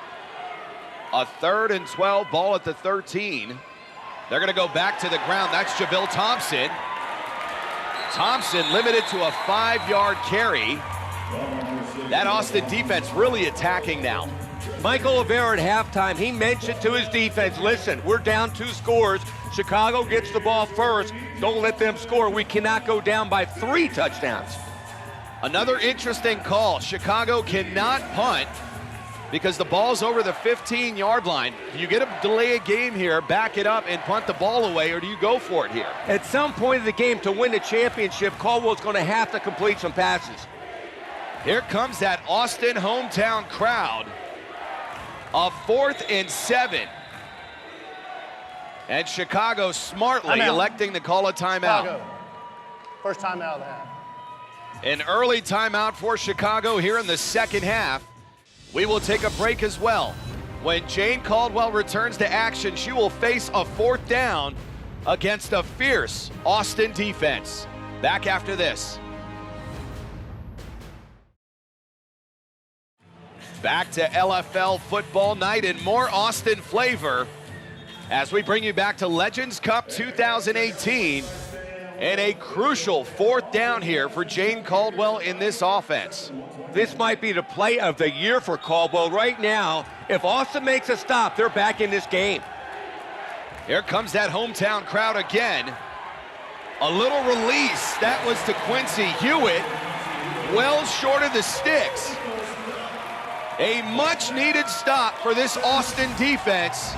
A 3rd and 12, ball at the 13. They're going to go back to the ground. That's Javille Thompson. Thompson limited to a 5-yard carry. That Austin defense really attacking now. Mike Oliveira at halftime, he mentioned to his defense, listen, we're down 2 scores. Chicago gets the ball first. Don't let them score. We cannot go down by 3 touchdowns. Another interesting call. Chicago cannot punt because the ball's over the 15-yard line. Do you get a delay a game here, back it up, and punt the ball away, or do you go for it here? At some point of the game, to win the championship, Caldwell's going to have to complete some passes. Here comes that Austin hometown crowd. A 4th and 7. And Chicago smartly electing to call a timeout. Chicago. First timeout of the half. An early timeout for Chicago here in the second half. We will take a break as well. When Jane Caldwell returns to action, she will face a 4th down against a fierce Austin defense. Back after this. Back to LFL football night and more Austin flavor as we bring you back to Legends Cup 2018 and a crucial 4th down here for Jane Caldwell in this offense. This might be the play of the year for Caldwell right now. If Austin makes a stop, they're back in this game. Here comes that hometown crowd again. A little release. That was to Quincy Hewitt. Well short of the sticks. A much-needed stop for this Austin defense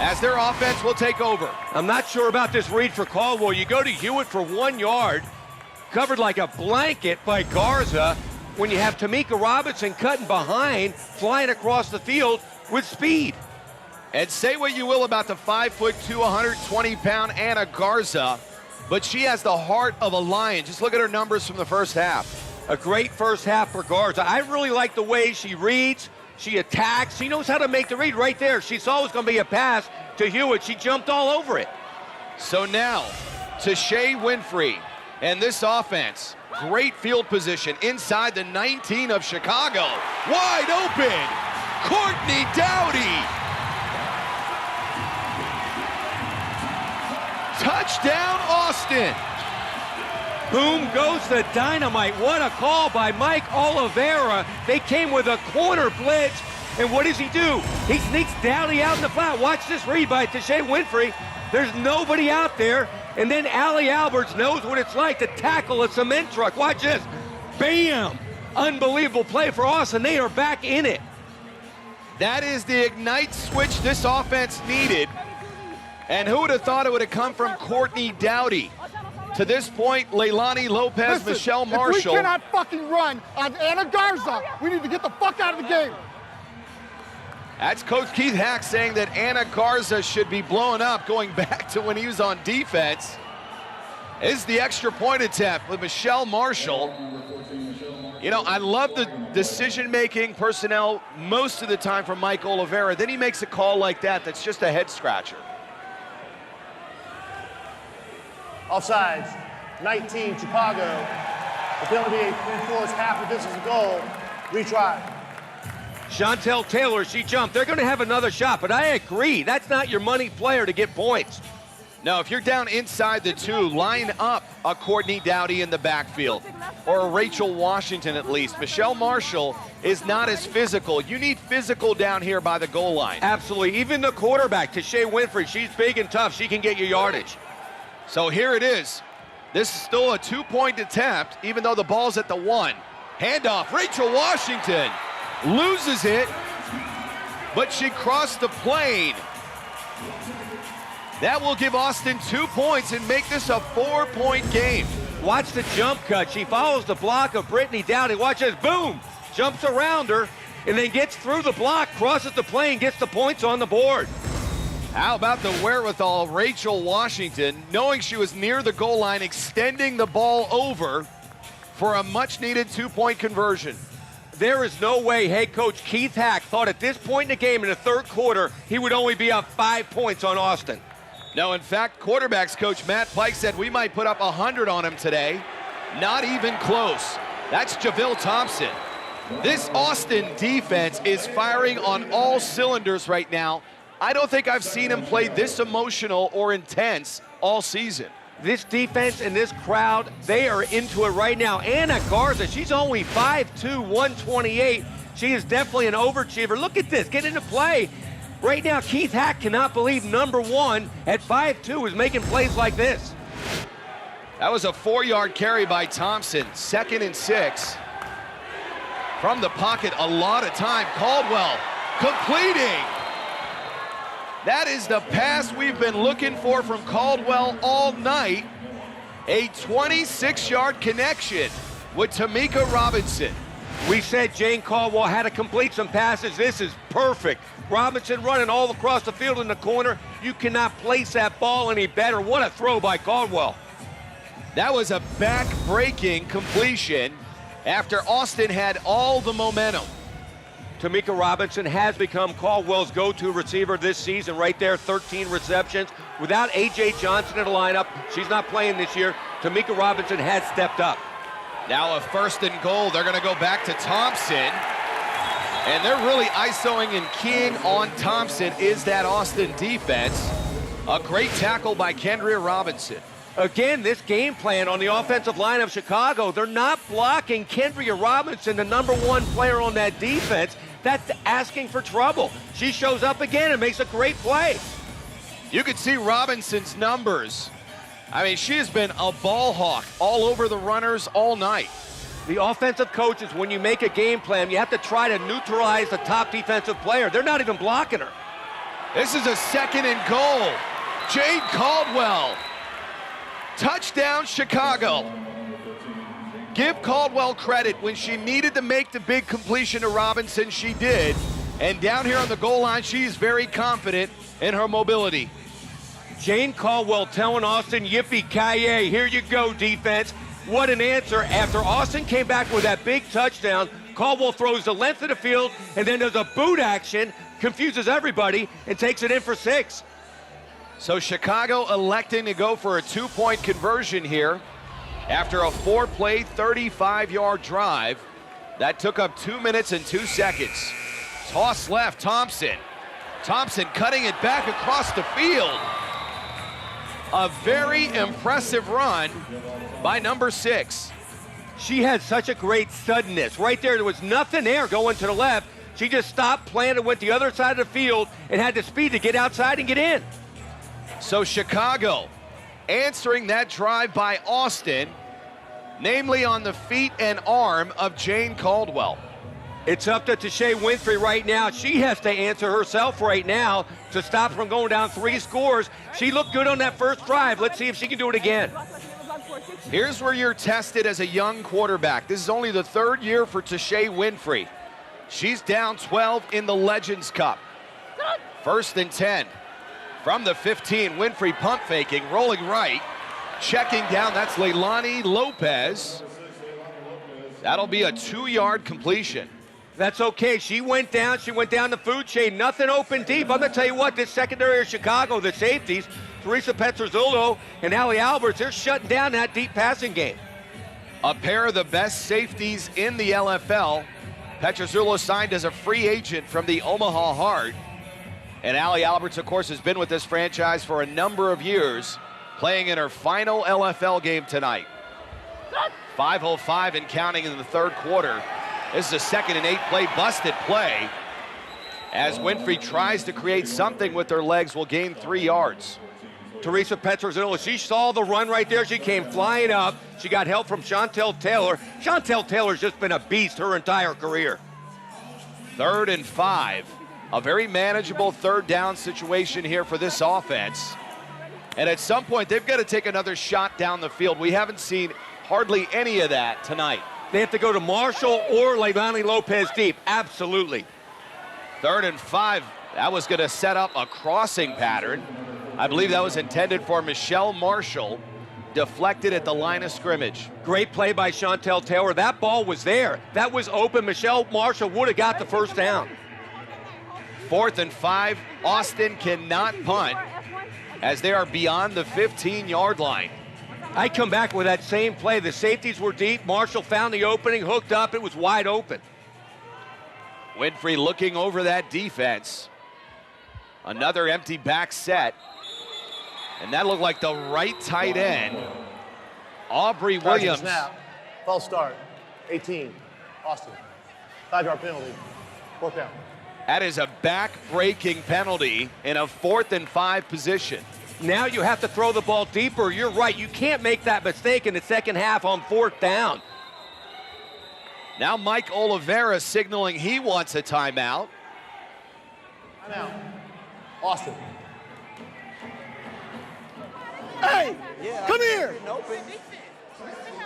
as their offense will take over. I'm not sure about this read for Caldwell. You go to Hewitt for 1 yard, covered like a blanket by Garza, when you have Tamika Robinson cutting behind, flying across the field with speed. And say what you will about the 5'2", 120-pound Anna Garza, but she has the heart of a lion. Just look at her numbers from the first half. A great first half for Garza. I really like the way she reads, she attacks, she knows how to make the read right there. She saw it was going to be a pass to Hewitt. She jumped all over it. So now, to Shea Winfrey and this offense. Great field position inside the 19 of Chicago. Wide open, Courtney Dowdy. Touchdown, Austin. Boom goes the dynamite. What a call by Mike Oliveira. They came with a corner blitz, and what does he do? He sneaks Dowdy out in the flat. Watch this read by Shea Winfrey. There's nobody out there, and then Allie Alberts knows what it's like to tackle a cement truck. Watch this. Bam! Unbelievable play for Austin. They are back in it. That is the ignite switch this offense needed. And who would have thought it would have come from Courtney Dowdy? To this point, Leilani Lopez, Listen, Michelle Marshall. If we cannot fucking run on Anna Garza, we need to get the fuck out of the game. That's Coach Keith Hack saying that Anna Garza should be blown up, going back to when he was on defense. Is the extra point attempt with Michelle Marshall. You know, I love the decision-making personnel most of the time from Mike Oliveira. Then he makes a call like that that's just a head-scratcher. Offsides, 19, Chicago. The penalty enforced half of this is a goal. Retry. Chantel Taylor, she jumped. They're going to have another shot, but I agree. That's not your money player to get points. No, if you're down inside the 2, line up a Courtney Dowdy in the backfield, or a Rachel Washington at least. Michelle Marshall is not as physical. You need physical down here by the goal line. Absolutely. Even the quarterback, Shea Winfrey, she's big and tough. She can get you yardage. So here it is. This is still a 2-point attempt, even though the ball's at the 1. Handoff, Rachel Washington loses it, but she crossed the plane. That will give Austin 2 points and make this a 4-point game. Watch the jump cut. She follows the block of Brittany Dowdy. Watch this, boom! Jumps around her, and then gets through the block, crosses the plane, gets the points on the board. How about the wherewithal of Rachel Washington, knowing she was near the goal line, extending the ball over for a much-needed 2-point conversion. There is no way head coach Keith Hack thought at this point in the game in the third quarter he would only be up 5 points on Austin. No, in fact, quarterbacks coach Matt Pike said we might put up 100 on him today. Not even close. That's JaVille Thompson. This Austin defense is firing on all cylinders right now. I don't think I've seen him play this emotional or intense all season. This defense and this crowd, they are into it right now. Anna Garza, she's only 5'2", 128. She is definitely an overachiever. Look at this, get into play. Right now, Keith Hack cannot believe number 1 at 5'2" is making plays like this. That was a 4-yard carry by Thompson, 2nd and 6. From the pocket, a lot of time. Caldwell completing. That is the pass we've been looking for from Caldwell all night. A 26-yard connection with Tamika Robinson. We said Jane Caldwell had to complete some passes. This is perfect. Robinson running all across the field in the corner. You cannot place that ball any better. What a throw by Caldwell. That was a back-breaking completion after Austin had all the momentum. Tamika Robinson has become Caldwell's go-to receiver this season right there, 13 receptions. Without A.J. Johnson in the lineup, she's not playing this year. Tamika Robinson has stepped up. Now a 1st and goal. They're going to go back to Thompson. And they're really isoing and keying on Thompson is that Austin defense. A great tackle by Kendria Robinson. Again, this game plan on the offensive line of Chicago, they're not blocking Kendria Robinson, the number 1 player on that defense. That's asking for trouble. She shows up again and makes a great play. You could see Robinson's numbers I mean, she has been a ball hawk all over the runners all night. The offensive coaches, when you make a game plan, you have to try to neutralize the top defensive player. They're not even blocking her. This is a 2nd and goal. Jade Caldwell. Touchdown, Chicago. Give Caldwell credit. When she needed to make the big completion to Robinson, she did. And down here on the goal line, she is very confident in her mobility. Jane Caldwell telling Austin, yippee-ki-yay, here you go, defense. What an answer. After Austin came back with that big touchdown, Caldwell throws the length of the field and then does a boot action, confuses everybody, and takes it in for 6. So Chicago electing to go for a 2-point conversion here after a 4-play, 35-yard drive. That took up 2 minutes and 2 seconds. Toss left, Thompson. Thompson cutting it back across the field. A very impressive run by number 6. She had such a great suddenness. Right there was nothing there going to the left. She just stopped, planted, went the other side of the field, and had the speed to get outside and get in. So Chicago answering that drive by Austin, namely on the feet and arm of Jane Caldwell. It's up to Tashay Winfrey right now. She has to answer herself right now to stop from going down 3 scores. She looked good on that first drive. Let's see if she can do it again. Here's where you're tested as a young quarterback. This is only the 3rd year for Tashay Winfrey. She's down 12 in the Legends Cup. 1st and 10. From the 15, Winfrey pump faking, rolling right, checking down, that's Leilani Lopez. That'll be a 2-yard completion. That's okay. She went down the food chain, nothing open deep. I'm gonna tell you what, this secondary of Chicago, the safeties, Teresa Petrozzolo and Allie Alberts, they're shutting down that deep passing game. A pair of the best safeties in the LFL. Petrozzolo signed as a free agent from the Omaha Heart. And Allie Alberts, of course, has been with this franchise for a number of years, playing in her final LFL game tonight. 5:05 and counting in the 3rd quarter. This is a 2nd and 8 play, busted play. As Winfrey tries to create something with her legs, will gain 3 yards. Teresa Petrozzolo, she saw the run right there. She came flying up. She got help from Chantel Taylor. Chantel Taylor's just been a beast her entire career. 3rd and 5. A very manageable 3rd down situation here for this offense. And at some point, they've got to take another shot down the field. We haven't seen hardly any of that tonight. They have to go to Marshall or Leilani Lopez deep. Absolutely. 3rd and 5. That was going to set up a crossing pattern. I believe that was intended for Michelle Marshall. Deflected at the line of scrimmage. Great play by Chantel Taylor. That ball was there. That was open. Michelle Marshall would have got the 1st down. 4th and 5. Austin cannot punt as they are beyond the 15-yard line. I come back with that same play. The safeties were deep. Marshall found the opening, hooked up. It was wide open. Winfrey looking over that defense. Another empty back set. And that looked like the right tight end, Aubrey Williams. Snap. False start. 18. Austin. 5-yard penalty. 4th down. That is a back-breaking penalty in a 4th and 5 position. Now you have to throw the ball deeper. You're right. You can't make that mistake in the 2nd half on 4th down. Now Mike Oliveira signaling he wants a timeout. Timeout. Austin. Hey, come here.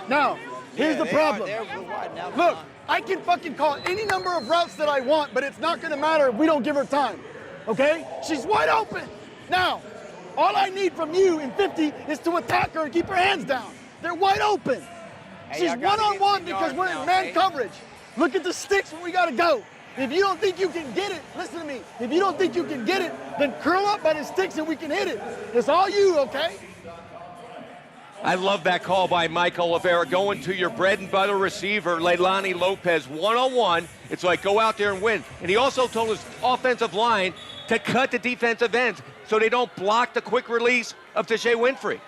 Now, here's the problem. Look, I can fucking call any number of routes that I want, but it's not going to matter if we don't give her time, okay? She's wide open. Now, all I need from you in 50 is to attack her and keep her hands down. They're wide open. She's one-on-one because we're in man coverage. Look at the sticks where we got to go. If you don't think you can get it, listen to me. If you don't think you can get it, then curl up by the sticks and we can hit it. It's all you, okay? I love that call by Mike Oliveira, going to your bread and butter receiver, Leilani Lopez, one-on-one. It's like, go out there and win. And he also told his offensive line to cut the defensive ends so they don't block the quick release of Tashay Winfrey.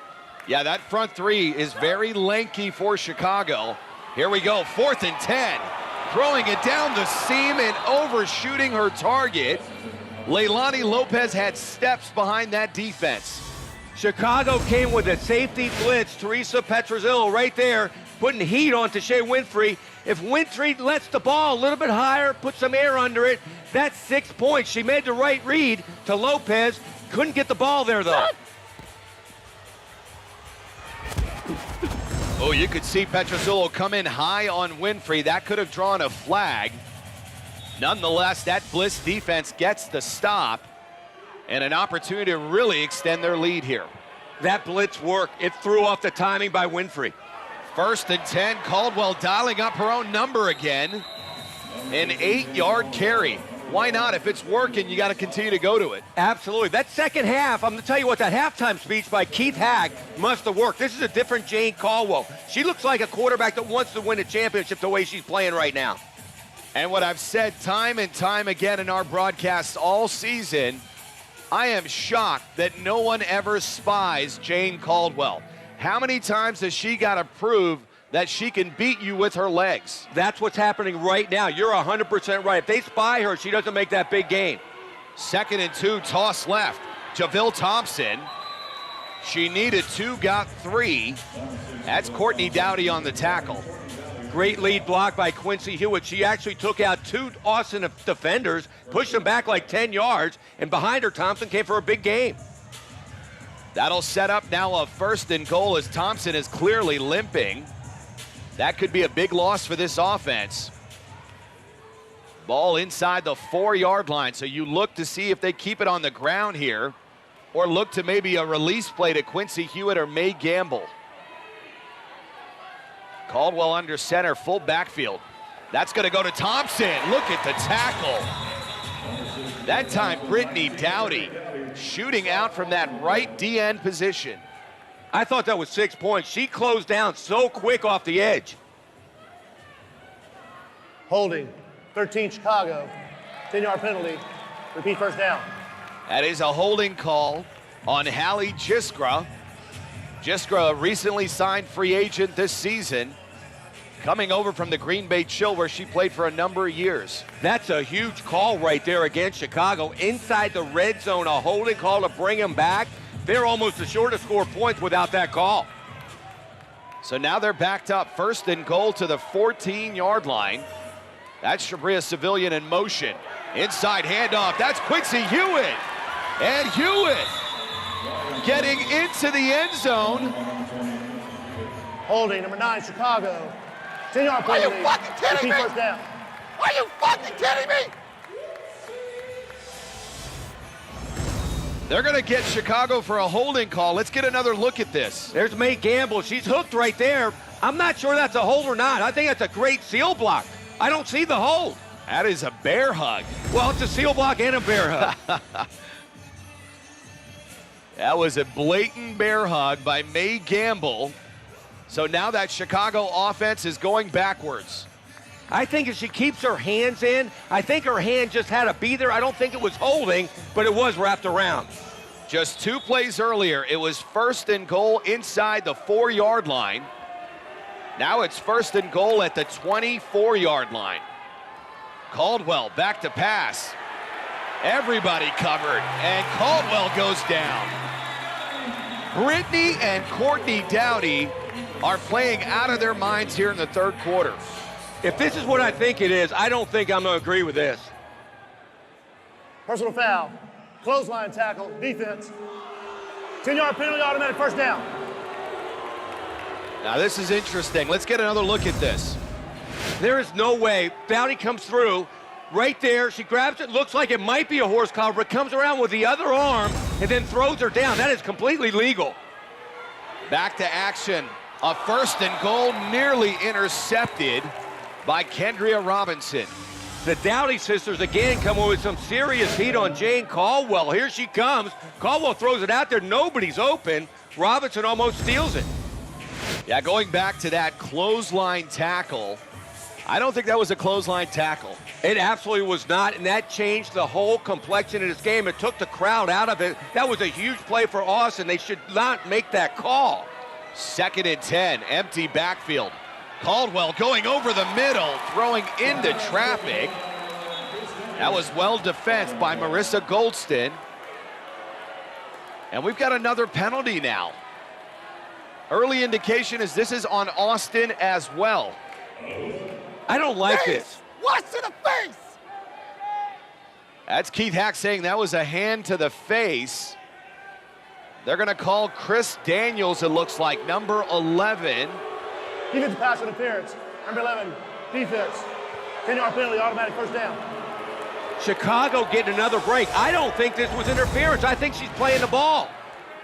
Yeah, that front 3 is very lanky for Chicago. Here we go, 4th and 10. Throwing it down the seam and overshooting her target. Leilani Lopez had steps behind that defense. Chicago came with a safety blitz. Teresa Petrozzillo right there, putting heat on Shea Winfrey. If Winfrey lets the ball a little bit higher, put some air under it, that's 6 points. She made the right read to Lopez. Couldn't get the ball there, though. Oh, you could see Petrozzillo come in high on Winfrey. That could have drawn a flag. Nonetheless, that Bliss defense gets the stop and an opportunity to really extend their lead here. That blitz worked. It threw off the timing by Winfrey. 1st and 10, Caldwell dialing up her own number again. An 8-yard carry. Why not? If it's working, you got to continue to go to it. Absolutely. That second half, I'm going to tell you what, that halftime speech by Keith Hack must have worked. This is a different Jane Caldwell. She looks like a quarterback that wants to win a championship the way she's playing right now. And what I've said time and time again in our broadcasts all season, I am shocked that no one ever spies Jane Caldwell. How many times has she got to prove that she can beat you with her legs? That's what's happening right now. You're 100% right. If they spy her, she doesn't make that big gain. 2nd and 2, toss left. Javille Thompson. She needed 2, got 3. That's Courtney Dowdy on the tackle. Great lead block by Quincy Hewitt. She actually took out 2 Austin defenders, pushed them back like 10 yards, and behind her, Thompson came for a big game. That'll set up now a 1st and goal as Thompson is clearly limping. That could be a big loss for this offense. Ball inside the 4-yard line, so you look to see if they keep it on the ground here or look to maybe a release play to Quincy Hewitt or May Gamble. Caldwell under center, full backfield. That's going to go to Thompson. Look at the tackle. That time, Brittany Dowdy shooting out from that right DN position. I thought that was 6 points. She closed down so quick off the edge. Holding, 13 Chicago, 10-yard penalty, repeat 1st down. That is a holding call on Hallie Jiskra. Jiskra, recently signed free agent this season, coming over from the Green Bay Chill where she played for a number of years. That's a huge call right there against Chicago. Inside the red zone, a holding call to bring them back. They're almost the shortest score points without that call. So now they're backed up. 1st and goal to the 14-yard line. That's Shabria Civilian in motion. Inside handoff. That's Quincy Hewitt. And Hewitt getting into the end zone. Holding, number 9, Chicago. 10-yard penalty. Are you fucking kidding me? 1st down. Are you fucking kidding me? They're going to get Chicago for a holding call. Let's get another look at this. There's May Gamble. She's hooked right there. I'm not sure that's a hold or not. I think that's a great seal block. I don't see the hold. That is a bear hug. Well, it's a seal block and a bear hug. That was a blatant bear hug by May Gamble. So now that Chicago offense is going backwards. I think if she keeps her hands in, I think her hand just had to be there. I don't think it was holding, but it was wrapped around. Just 2 plays earlier, it was 1st and goal inside the 4-yard line. Now it's 1st and goal at the 24-yard line. Caldwell back to pass. Everybody covered, and Caldwell goes down. Brittany and Courtney Dowdy are playing out of their minds here in the 3rd quarter. If this is what I think it is, I don't think I'm going to agree with this. Personal foul, clothesline tackle, defense. 10-yard penalty, automatic 1st down. Now this is interesting. Let's get another look at this. There is no way. Dowdy comes through right there. She grabs it, looks like it might be a horse collar, but comes around with the other arm and then throws her down. That is completely legal. Back to action. A 1st and goal nearly intercepted by Kendria Robinson. The Dowdy sisters again come with some serious heat on Jane Caldwell. Here she comes. Caldwell throws it out there. Nobody's open. Robinson almost steals it. Yeah, going back to that clothesline tackle, I don't think that was a clothesline tackle. It absolutely was not, and that changed the whole complexion of this game. It took the crowd out of it. That was a huge play for Austin. They should not make that call. 2nd and 10, empty backfield. Caldwell going over the middle, throwing into traffic. That was well defensed by Marissa Goldston. And we've got another penalty now. Early indication is this is on Austin as well. I don't like this. Watch to the face! That's Keith Hack saying that was a hand to the face. They're going to call Chris Daniels, it looks like, number 11. Defensive pass interference. Number 11, defense. 10-yard penalty, automatic first down. Chicago getting another break. I don't think this was interference. I think she's playing the ball.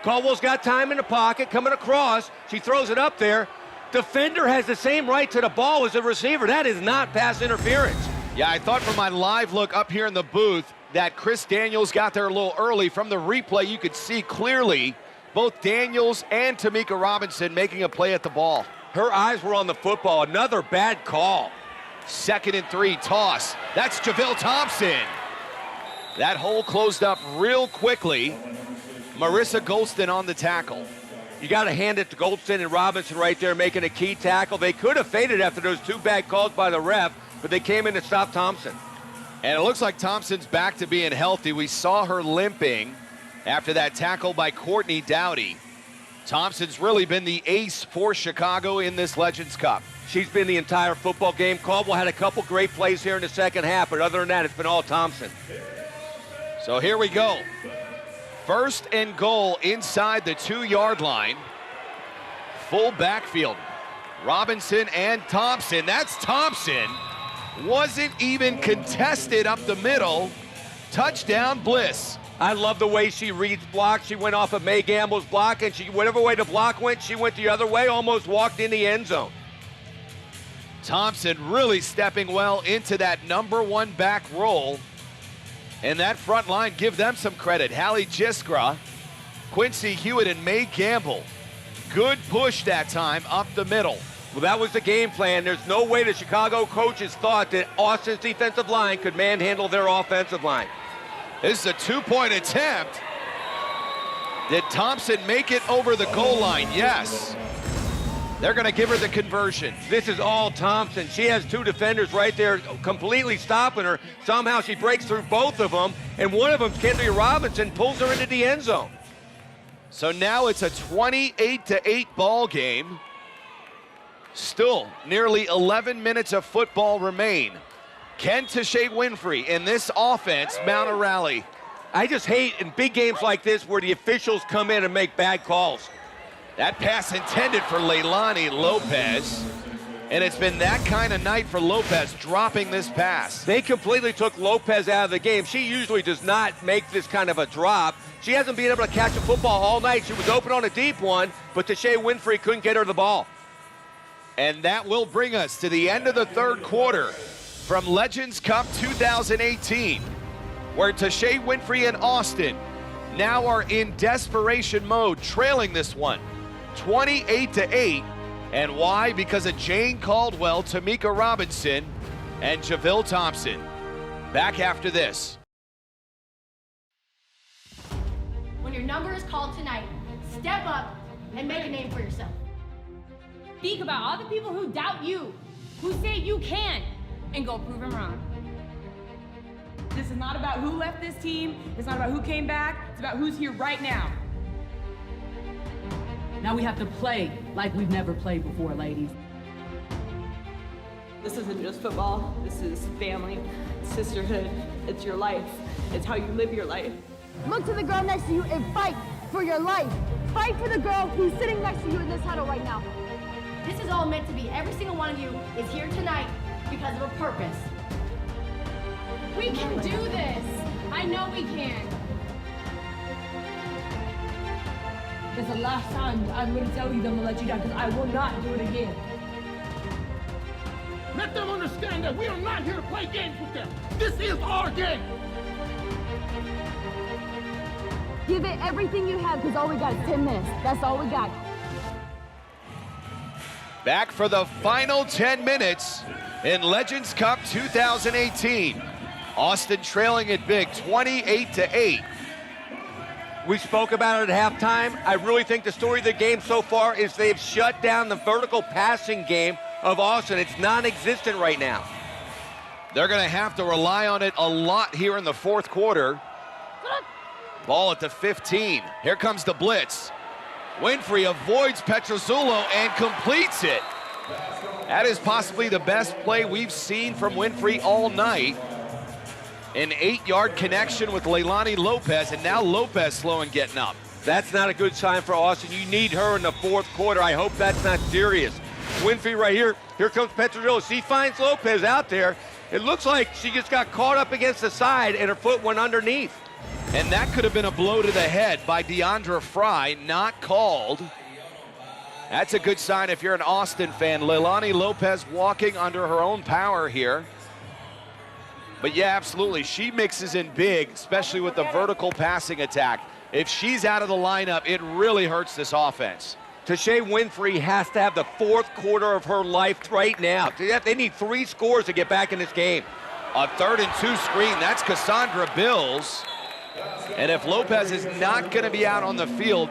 Caldwell's got time in the pocket, coming across. She throws it up there. Defender has the same right to the ball as the receiver. That is not pass interference. Yeah, I thought from my live look up here in the booth that Chris Daniels got there a little early. From the replay, you could see clearly both Daniels and Tamika Robinson making a play at the ball. Her eyes were on the football. Another bad call. 2nd and 3, toss. That's JaVale Thompson. That hole closed up real quickly. Marissa Golston on the tackle. You got to hand it to Golston and Robinson right there making a key tackle. They could have faded after those 2 bad calls by the ref, but they came in to stop Thompson. And it looks like Thompson's back to being healthy. We saw her limping after that tackle by Courtney Dowdy. Thompson's really been the ace for Chicago in this Legends Cup. She's been the entire football game. Caldwell had a couple great plays here in the second half, but other than that, it's been all Thompson. So here we go. 1st and goal inside the 2-yard line. Full backfield. Robinson and Thompson. That's Thompson. Wasn't even contested up the middle. Touchdown, Bliss. I love the way she reads blocks. She went off of May Gamble's block, and whatever way the block went, she went the other way, almost walked in the end zone. Thompson really stepping well into that number 1 back role. And that front line, give them some credit. Hallie Jiskra, Quincy Hewitt, and May Gamble. Good push that time up the middle. Well, that was the game plan. There's no way the Chicago coaches thought that Austin's defensive line could manhandle their offensive line. This is a 2-point attempt. Did Thompson make it over the goal line? Yes. They're going to give her the conversion. This is all Thompson. She has 2 defenders right there completely stopping her. Somehow she breaks through both of them, and one of them, Kendria Robinson, pulls her into the end zone. So now it's a 28-8 ball game. Still nearly 11 minutes of football remain. Can Tashay Winfrey in this offense mount a rally? I just hate in big games like this where the officials come in and make bad calls. That pass intended for Leilani Lopez. And it's been that kind of night for Lopez, dropping this pass. They completely took Lopez out of the game. She usually does not make this kind of a drop. She hasn't been able to catch a football all night. She was open on a deep one, but Tashay Winfrey couldn't get her the ball. And that will bring us to the end of the 3rd quarter from Legends Cup 2018, where Tashay Winfrey and Austin now are in desperation mode, trailing this one 28-8. And why? Because of Jane Caldwell, Tamika Robinson, and JaVale Thompson. Back after this. When your number is called tonight, step up and make a name for yourself. Speak about all the people who doubt you, who say you can't, and go prove them wrong. This is not about who left this team. It's not about who came back. It's about who's here right now. Now we have to play like we've never played before, ladies. This isn't just football. This is family, sisterhood. It's your life. It's how you live your life. Look to the girl next to you and fight for your life. Fight for the girl who's sitting next to you in this huddle right now. This is all meant to be. Every single one of you is here tonight because of a purpose. We can do this. I know we can. This is the last time I'm going to tell you that I'm going to let you down, because I will not do it again. Let them understand that we are not here to play games with them. This is our game. Give it everything you have, because all we got is 10 minutes. That's all we got. Back for the final 10 minutes in Legends Cup 2018. Austin trailing it big, 28-8. We spoke about it at halftime. I really think the story of the game so far is they've shut down the vertical passing game of Austin. It's non-existent right now. They're going to have to rely on it a lot here in the 4th quarter. Ball at the 15. Here comes the blitz. Winfrey avoids Petrozzolo and completes it. That is possibly the best play we've seen from Winfrey all night. An 8-yard connection with Leilani Lopez, and now Lopez slow and getting up. That's not a good sign for Austin. You need her in the fourth quarter. I hope that's not serious. Winfrey right here. Here comes Petrozzolo. She finds Lopez out there. It looks like she just got caught up against the side and her foot went underneath. And that could have been a blow to the head by Deandra Fry, not called. That's a good sign if you're an Austin fan. Leilani Lopez walking under her own power here. But yeah, absolutely. She mixes in big, especially with the vertical passing attack. If she's out of the lineup, it really hurts this offense. Tashay Winfrey has to have the fourth quarter of her life right now. They need 3 scores to get back in this game. A 3rd and 2 screen. That's Cassandra Bills. And if Lopez is not going to be out on the field,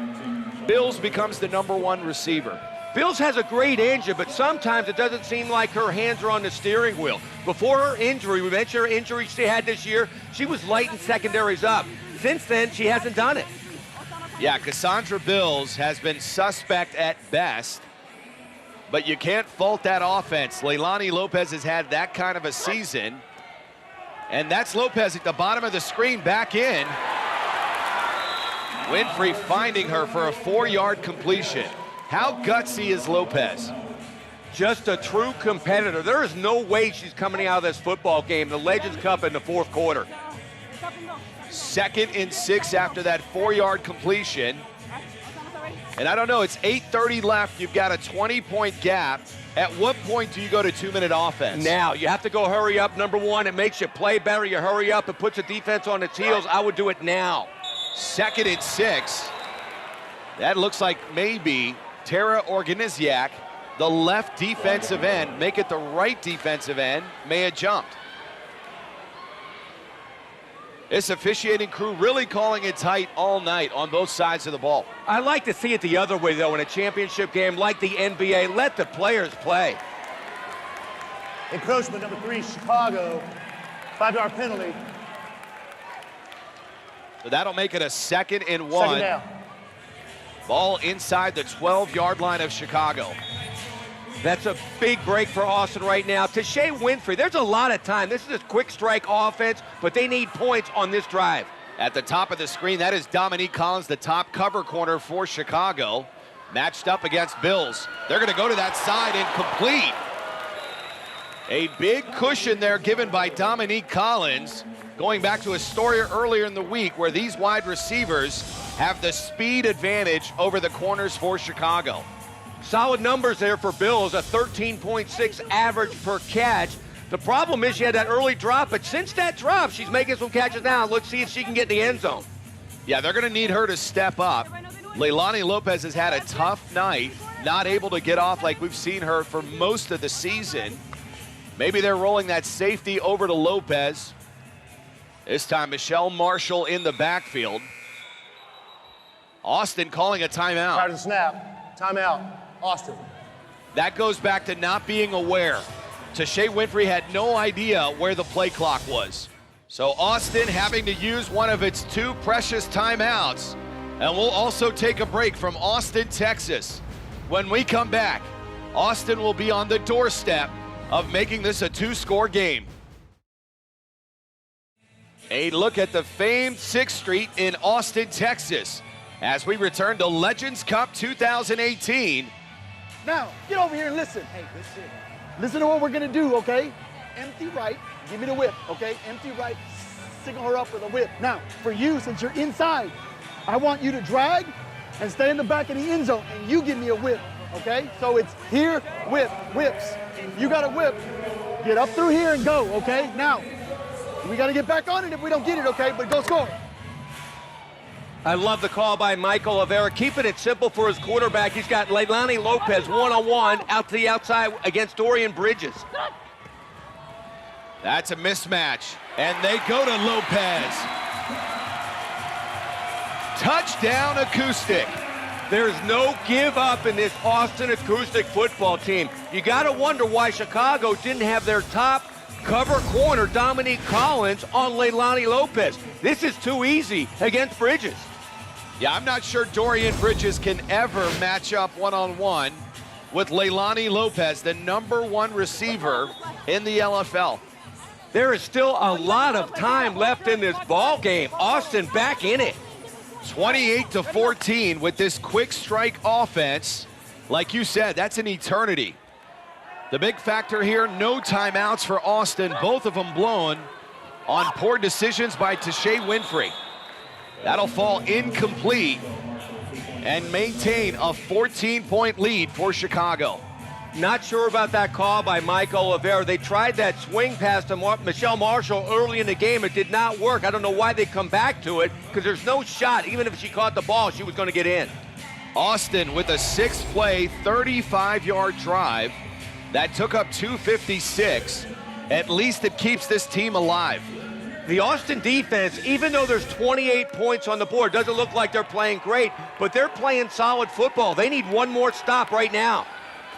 Bills becomes the #1 receiver. Bills has a great engine, but sometimes it doesn't seem like her hands are on the steering wheel. Before her injury, we mentioned her injury she had this year, she was lighting secondaries up. Since then, she hasn't done it. Yeah, Cassandra Bills has been suspect at best, but you can't fault that offense. Leilani Lopez has had that kind of a season, and that's Lopez at the bottom of the screen, back in. Winfrey finding her for a 4-yard completion. How gutsy is Lopez? Just a true competitor. There is no way she's coming out of this football game, the Legends Cup, in the fourth quarter. 2nd and 6 after that 4-yard completion. And I don't know, it's 8:30 left. You've got a 20-point gap. At what point do you go to 2-minute offense? Now, you have to go hurry up, #1. It makes you play better. You hurry up. It puts the defense on its heels. I would do it now. 2nd and 6. That looks like maybe Tara Organiziak, the left defensive end, make it the right defensive end, may have jumped. This officiating crew really calling it tight all night on both sides of the ball. I like to see it the other way, though, in a championship game like the NBA. Let the players play. Encroachment #3, Chicago. 5-yard penalty. So that'll make it a 2nd and 1. Second down. Ball inside the 12-yard line of Chicago. That's a big break for Austin right now. Tashay Winfrey, there's a lot of time. This is a quick strike offense, but they need points on this drive. At the top of the screen, that is Dominique Collins, the top cover corner for Chicago, matched up against Bills. They're going to go to that side and complete. A big cushion there given by Dominique Collins, going back to a story earlier in the week where these wide receivers have the speed advantage over the corners for Chicago. Solid numbers there for Bills, a 13.6 average per catch. The problem is she had that early drop, but since that drop, she's making some catches now. Let's see if she can get in the end zone. Yeah, they're going to need her to step up. Leilani Lopez has had a tough night, not able to get off like we've seen her for most of the season. Maybe they're rolling that safety over to Lopez. This time, Michelle Marshall in the backfield. Austin calling a timeout. Prior to the snap, timeout, Austin. That goes back to not being aware. Tashay Winfrey had no idea where the play clock was. So Austin having to use one of its 2 precious timeouts. And we'll also take a break from Austin, Texas. When we come back, Austin will be on the doorstep of making this a 2-score game. A look at the famed 6th Street in Austin, Texas, as we return to Legends Cup 2018. Now, get over here and listen. Hey, listen. Listen to what we're gonna do, okay? Empty right, give me the whip, okay? Empty right, signal her up with a whip. Now, for you, since you're inside, I want you to drag and stay in the back of the end zone, and you give me a whip, okay? So it's here, whip, whips. You got a whip, get up through here and go, okay? Now, we gotta get back on it if we don't get it, okay? But go score. I love the call by Mike Oliveira, keeping it simple for his quarterback. He's got Leilani Lopez one-on-one out to the outside against Dorian Bridges. That's a mismatch, and they go to Lopez. Touchdown, Acoustic. There's no give up in this Austin Acoustic football team. You got to wonder why Chicago didn't have their top cover corner Dominique Collins on Leilani Lopez. This is too easy against Bridges. Yeah, I'm not sure Dorian Bridges can ever match up one-on-one with Leilani Lopez, the #1 receiver in the LFL. There is still a lot of time left in this ball game. Austin back in it. 28-14 with this quick strike offense. Like you said, that's an eternity. The big factor here, no timeouts for Austin, both of them blown on poor decisions by Tashay Winfrey. That'll fall incomplete and maintain a 14-point lead for Chicago. Not sure about that call by Mike Oliveira. They tried that swing pass to Michelle Marshall early in the game. It did not work. I don't know why they come back to it, because there's no shot. Even if she caught the ball, she was going to get in. Austin with a 6-play, 35-yard drive that took up 256. At least it keeps this team alive. The Austin defense, even though there's 28 points on the board, doesn't look like they're playing great, but they're playing solid football. They need one more stop right now.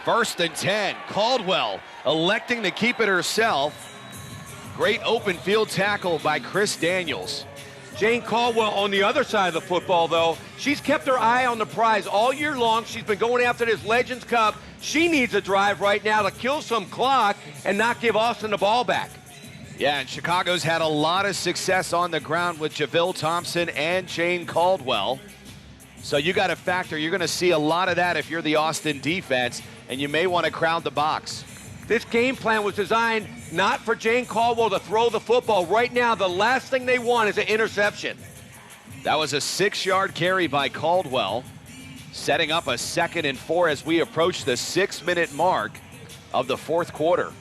1st and 10. Caldwell electing to keep it herself. Great open field tackle by Chris Daniels. Jane Caldwell on the other side of the football, though, she's kept her eye on the prize all year long. She's been going after this Legends Cup. She needs a drive right now to kill some clock and not give Austin the ball back. Yeah, and Chicago's had a lot of success on the ground with Javille Thompson and Jane Caldwell. So you got to factor, you're going to see a lot of that if you're the Austin defense, and you may want to crowd the box. This game plan was designed not for Jane Caldwell to throw the football. Right now, the last thing they want is an interception. That was a 6-yard carry by Caldwell, setting up a 2nd and 4 as we approach the 6-minute mark of the 4th quarter.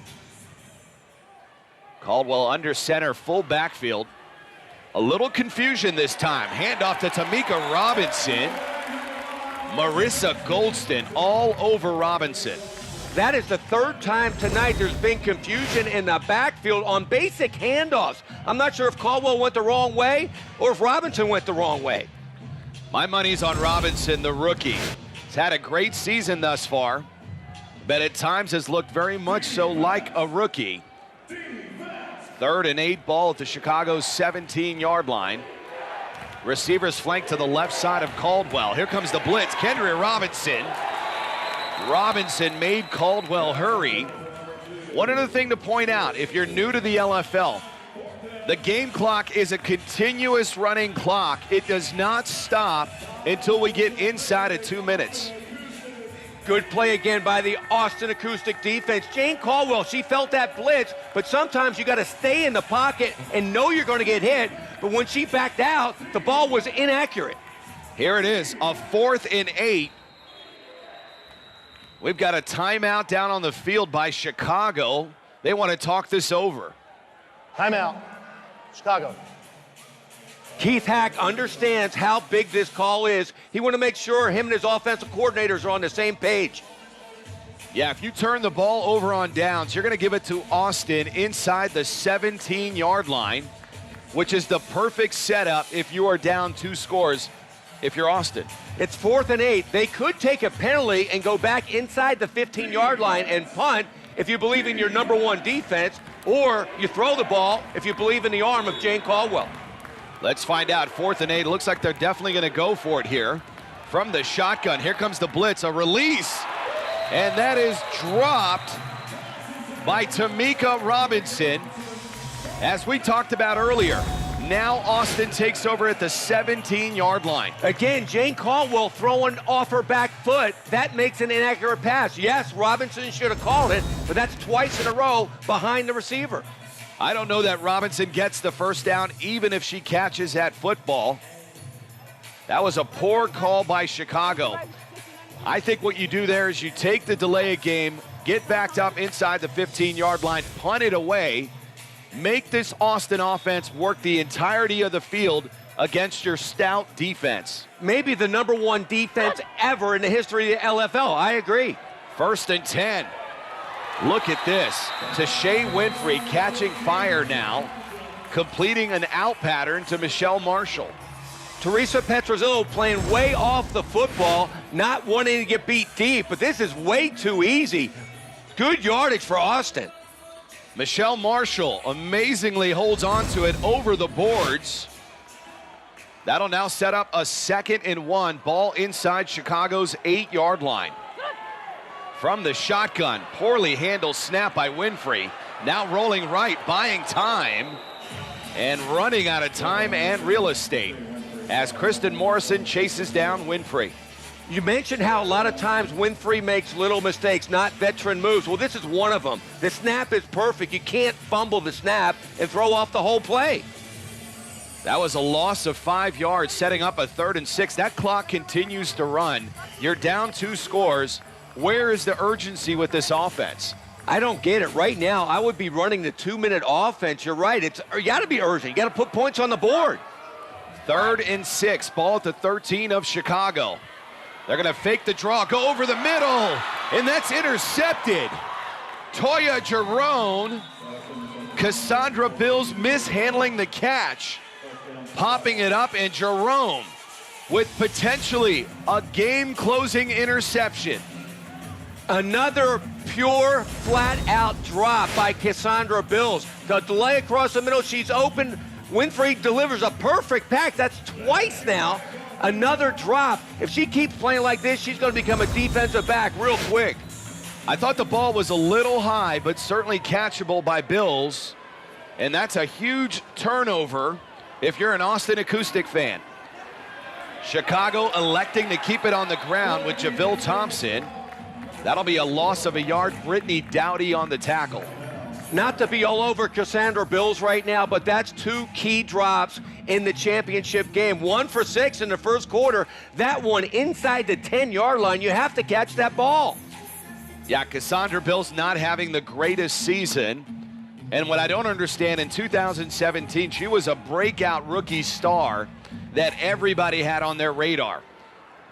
Caldwell under center, full backfield. A little confusion this time. Handoff to Tamika Robinson. Marissa Goldston all over Robinson. That is the 3rd time tonight there's been confusion in the backfield on basic handoffs. I'm not sure if Caldwell went the wrong way or if Robinson went the wrong way. My money's on Robinson, the rookie. He's had a great season thus far, but at times has looked very much so like a rookie. 3rd and 8 ball at the Chicago 17-yard line. Receivers flank to the left side of Caldwell. Here comes the blitz. Kendria Robinson. Robinson made Caldwell hurry. One other thing to point out, if you're new to the LFL, the game clock is a continuous running clock. It does not stop until we get inside of 2 minutes. Good play again by the Austin Acoustic defense. Jane Caldwell, she felt that blitz, but sometimes you got to stay in the pocket and know you're going to get hit. But when she backed out, the ball was inaccurate. Here it is, a 4th and 8. We've got a timeout down on the field by Chicago. They want to talk this over. Timeout, Chicago. Keith Hack understands how big this call is. He want to make sure him and his offensive coordinators are on the same page. Yeah, if you turn the ball over on downs, you're going to give it to Austin inside the 17-yard line, which is the perfect setup if you are down 2 scores if you're Austin. It's 4th and 8. They could take a penalty and go back inside the 15-yard line and punt if you believe in your #1 defense, or you throw the ball if you believe in the arm of Jane Caldwell. Let's find out. 4th and 8. It looks like they're definitely going to go for it here. From the shotgun, here comes the blitz. A release. And that is dropped by Tamika Robinson. As we talked about earlier, now Austin takes over at the 17-yard line. Again, Jane Caldwell throwing off her back foot. That makes an inaccurate pass. Yes, Robinson should have called it, but that's twice in a row behind the receiver. I don't know that Robinson gets the first down even if she catches that football. That was a poor call by Chicago. I think what you do there is you take the delay of game, get backed up inside the 15-yard line, punt it away, make this Austin offense work the entirety of the field against your stout defense. Maybe the #1 defense ever in the history of the LFL. I agree. 1st and 10. Look at this. Tashay Winfrey catching fire now, completing an out pattern to Michelle Marshall. Teresa Petrozzillo playing way off the football, not wanting to get beat deep, but this is way too easy. Good yardage for Austin. Michelle Marshall amazingly holds on to it over the boards. That'll now set up a 2nd and 1. Ball inside Chicago's 8-yard line. From the shotgun, poorly handled snap by Winfrey. Now rolling right, buying time, and running out of time and real estate as Kristen Morrison chases down Winfrey. You mentioned how a lot of times Winfrey makes little mistakes, not veteran moves. Well, this is one of them. The snap is perfect. You can't fumble the snap and throw off the whole play. That was a loss of 5 yards, setting up a 3rd and 6. That clock continues to run. You're down 2 scores. Where is the urgency with this offense? I don't get it. Right now, I would be running the 2-minute offense. You're right. You got to be urgent. You got to put points on the board. 3rd and 6. Ball at the 13 of Chicago. They're going to fake the draw, go over the middle, and that's intercepted. Toya Jerome, Cassandra Bills mishandling the catch, popping it up, and Jerome with potentially a game-closing interception. Another pure, flat-out drop by Cassandra Bills. The delay across the middle, she's open. Winfrey delivers a perfect pack. That's twice now. Another drop. If she keeps playing like this, she's going to become a defensive back real quick. I thought the ball was a little high, but certainly catchable by Bills. And that's a huge turnover if you're an Austin Acoustic fan. Chicago electing to keep it on the ground with Javille Thompson. That'll be a loss of a yard. Brittany Dowdy on the tackle. Not to be all over Cassandra Bills right now, but that's 2 key drops in the championship game. 1 for 6 in the first quarter. That one inside the 10-yard line. You have to catch that ball. Yeah, Cassandra Bills not having the greatest season. And what I don't understand, in 2017, she was a breakout rookie star that everybody had on their radar.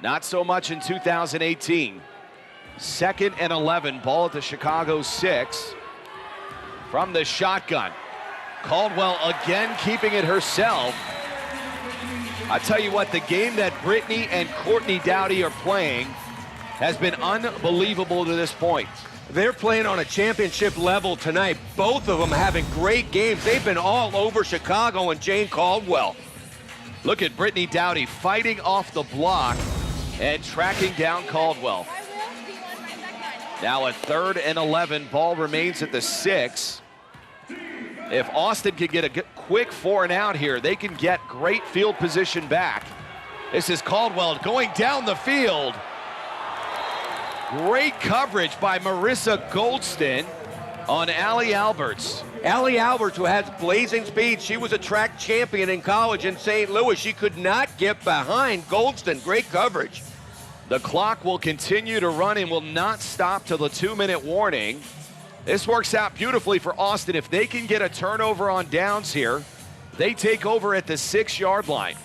Not so much in 2018. 2nd and 11, ball at the Chicago 6. From the shotgun. Caldwell again keeping it herself. I tell you what, the game that Brittany and Courtney Dowdy are playing has been unbelievable to this point. They're playing on a championship level tonight. Both of them having great games. They've been all over Chicago and Jane Caldwell. Look at Brittany Dowdy fighting off the block and tracking down Caldwell. Now a 3rd and 11, ball remains at the 6. If Austin could get a quick 4 and out here, they can get great field position back. This is Caldwell going down the field. Great coverage by Marissa Goldston on Allie Alberts. Allie Alberts, who has blazing speed. She was a track champion in college in St. Louis. She could not get behind Goldston. Great coverage. The clock will continue to run and will not stop till the 2-minute warning. This works out beautifully for Austin. If they can get a turnover on downs here, they take over at the 6-yard line.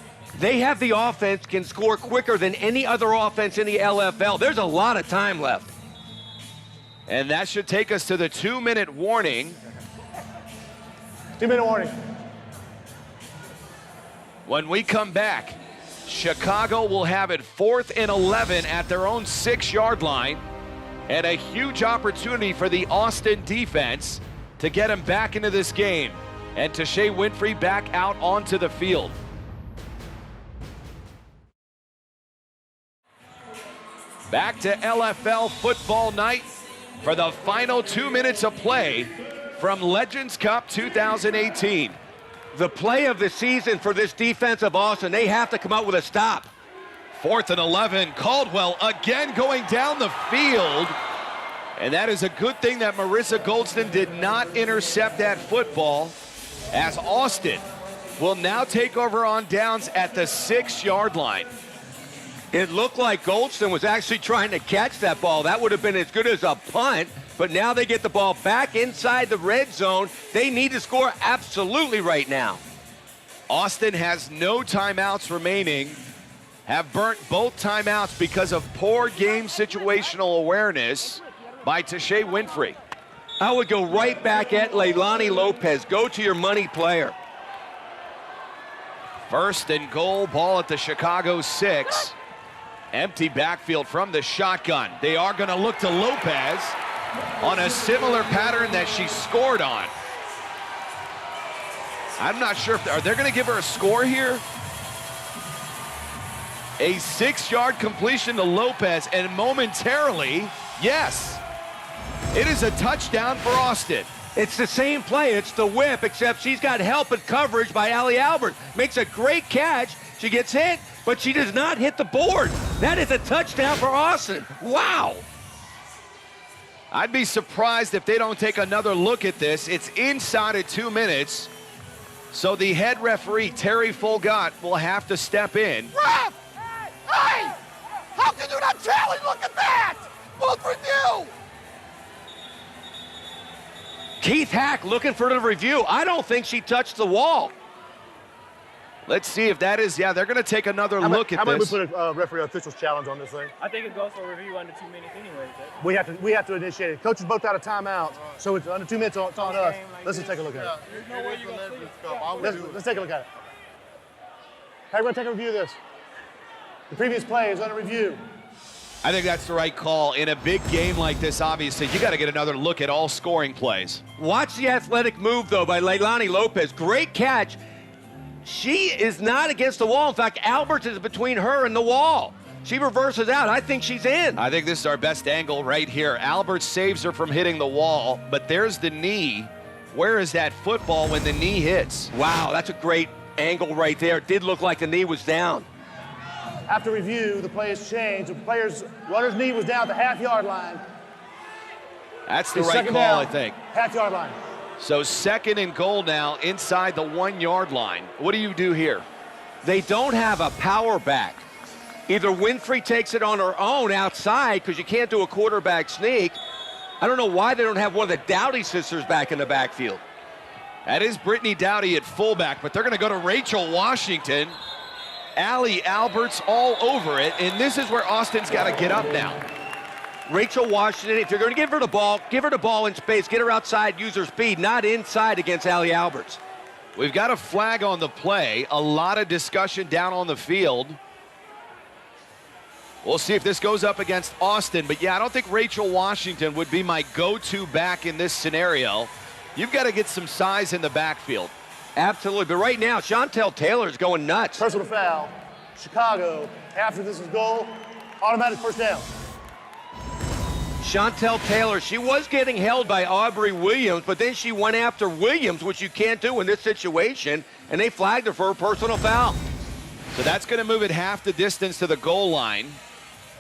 They have the offense, can score quicker than any other offense in the LFL. There's a lot of time left. And that should take us to the 2-minute warning. 2-minute warning. When we come back, Chicago will have it 4th and 11 at their own 6-yard line. And a huge opportunity for the Austin defense to get him back into this game. And Tashay Winfrey back out onto the field. Back to LFL football night for the final 2 minutes of play from Legends Cup 2018. The play of the season for this defense of Austin, they have to come out with a stop. 4th and 11, Caldwell again going down the field. And that is a good thing that Marissa Goldston did not intercept that football, as Austin will now take over on downs at the 6-yard line. It looked like Goldston was actually trying to catch that ball. That would have been as good as a punt, but now they get the ball back inside the red zone. They need to score absolutely right now. Austin has no timeouts remaining, have burnt both timeouts because of poor game situational awareness by Tashay Winfrey. I would go right back at Leilani Lopez. Go to your money player. 1st and goal, ball at the Chicago 6. Empty backfield from the shotgun. They are going to look to Lopez. on a similar pattern that she scored on. I'm not sure if are they going to give her a score here? A 6-yard completion to Lopez, and momentarily, yes, it is a touchdown for Austin. It's the same play. It's the whip, except she's got help and coverage by Allie Albert. Makes a great catch. She gets hit, but she does not hit the board. That is a touchdown for Austin. Wow. I'd be surprised if they don't take another look at this. It's inside of 2 minutes. So the head referee, Terry Folgott, will have to step in. Ref! Hey! How can you not challenge? Look at that! Both review! Keith Hack looking for the review. I don't think she touched the wall. Let's see if that is, yeah, they're going to take another look at how this. How about we put a referee officials challenge on this thing? I think it goes for review under 2 minutes anyway. We have to initiate it. Coaches both out of timeout, so it's under 2 minutes. It's on us. Let's just take a look at it. Let's take a look at it. Hey, we're going to take a review of this. The previous play is under review. I think that's the right call. In a big game like this, obviously, you got to get another look at all scoring plays. Watch the athletic move, though, by Leilani Lopez. Great catch. She is not against the wall. In fact, Alberts is between her and the wall. She reverses out. I think she's in. I think this is our best angle right here. Alberts saves her from hitting the wall, but there's the knee. Where is that football when the knee hits? Wow, that's a great angle right there. It did look like the knee was down. After review, the play has changed. The runner's knee was down at the half-yard line. That's the right call, I think. Half-yard line. So 2nd and goal now inside the 1-yard line. What do you do here? They don't have a power back. Either Winfrey takes it on her own outside because you can't do a quarterback sneak. I don't know why they don't have one of the Dowdy sisters back in the backfield. That is Brittany Dowdy at fullback, but they're going to go to Rachel Washington. Allie Alberts all over it, and this is where Austin's got to get up now. Rachel Washington, if you're going to give her the ball in space, get her outside, use her speed, not inside against Allie Alberts. We've got a flag on the play, a lot of discussion down on the field. We'll see if this goes up against Austin, but yeah, I don't think Rachel Washington would be my go-to back in this scenario. You've got to get some size in the backfield. Absolutely, but right now, Chantel Taylor's going nuts. Personal foul, Chicago, after this is goal, automatic first down. Chantel Taylor, she was getting held by Aubrey Williams, but then she went after Williams, which you can't do in this situation, and they flagged her for a personal foul. So that's going to move it half the distance to the goal line.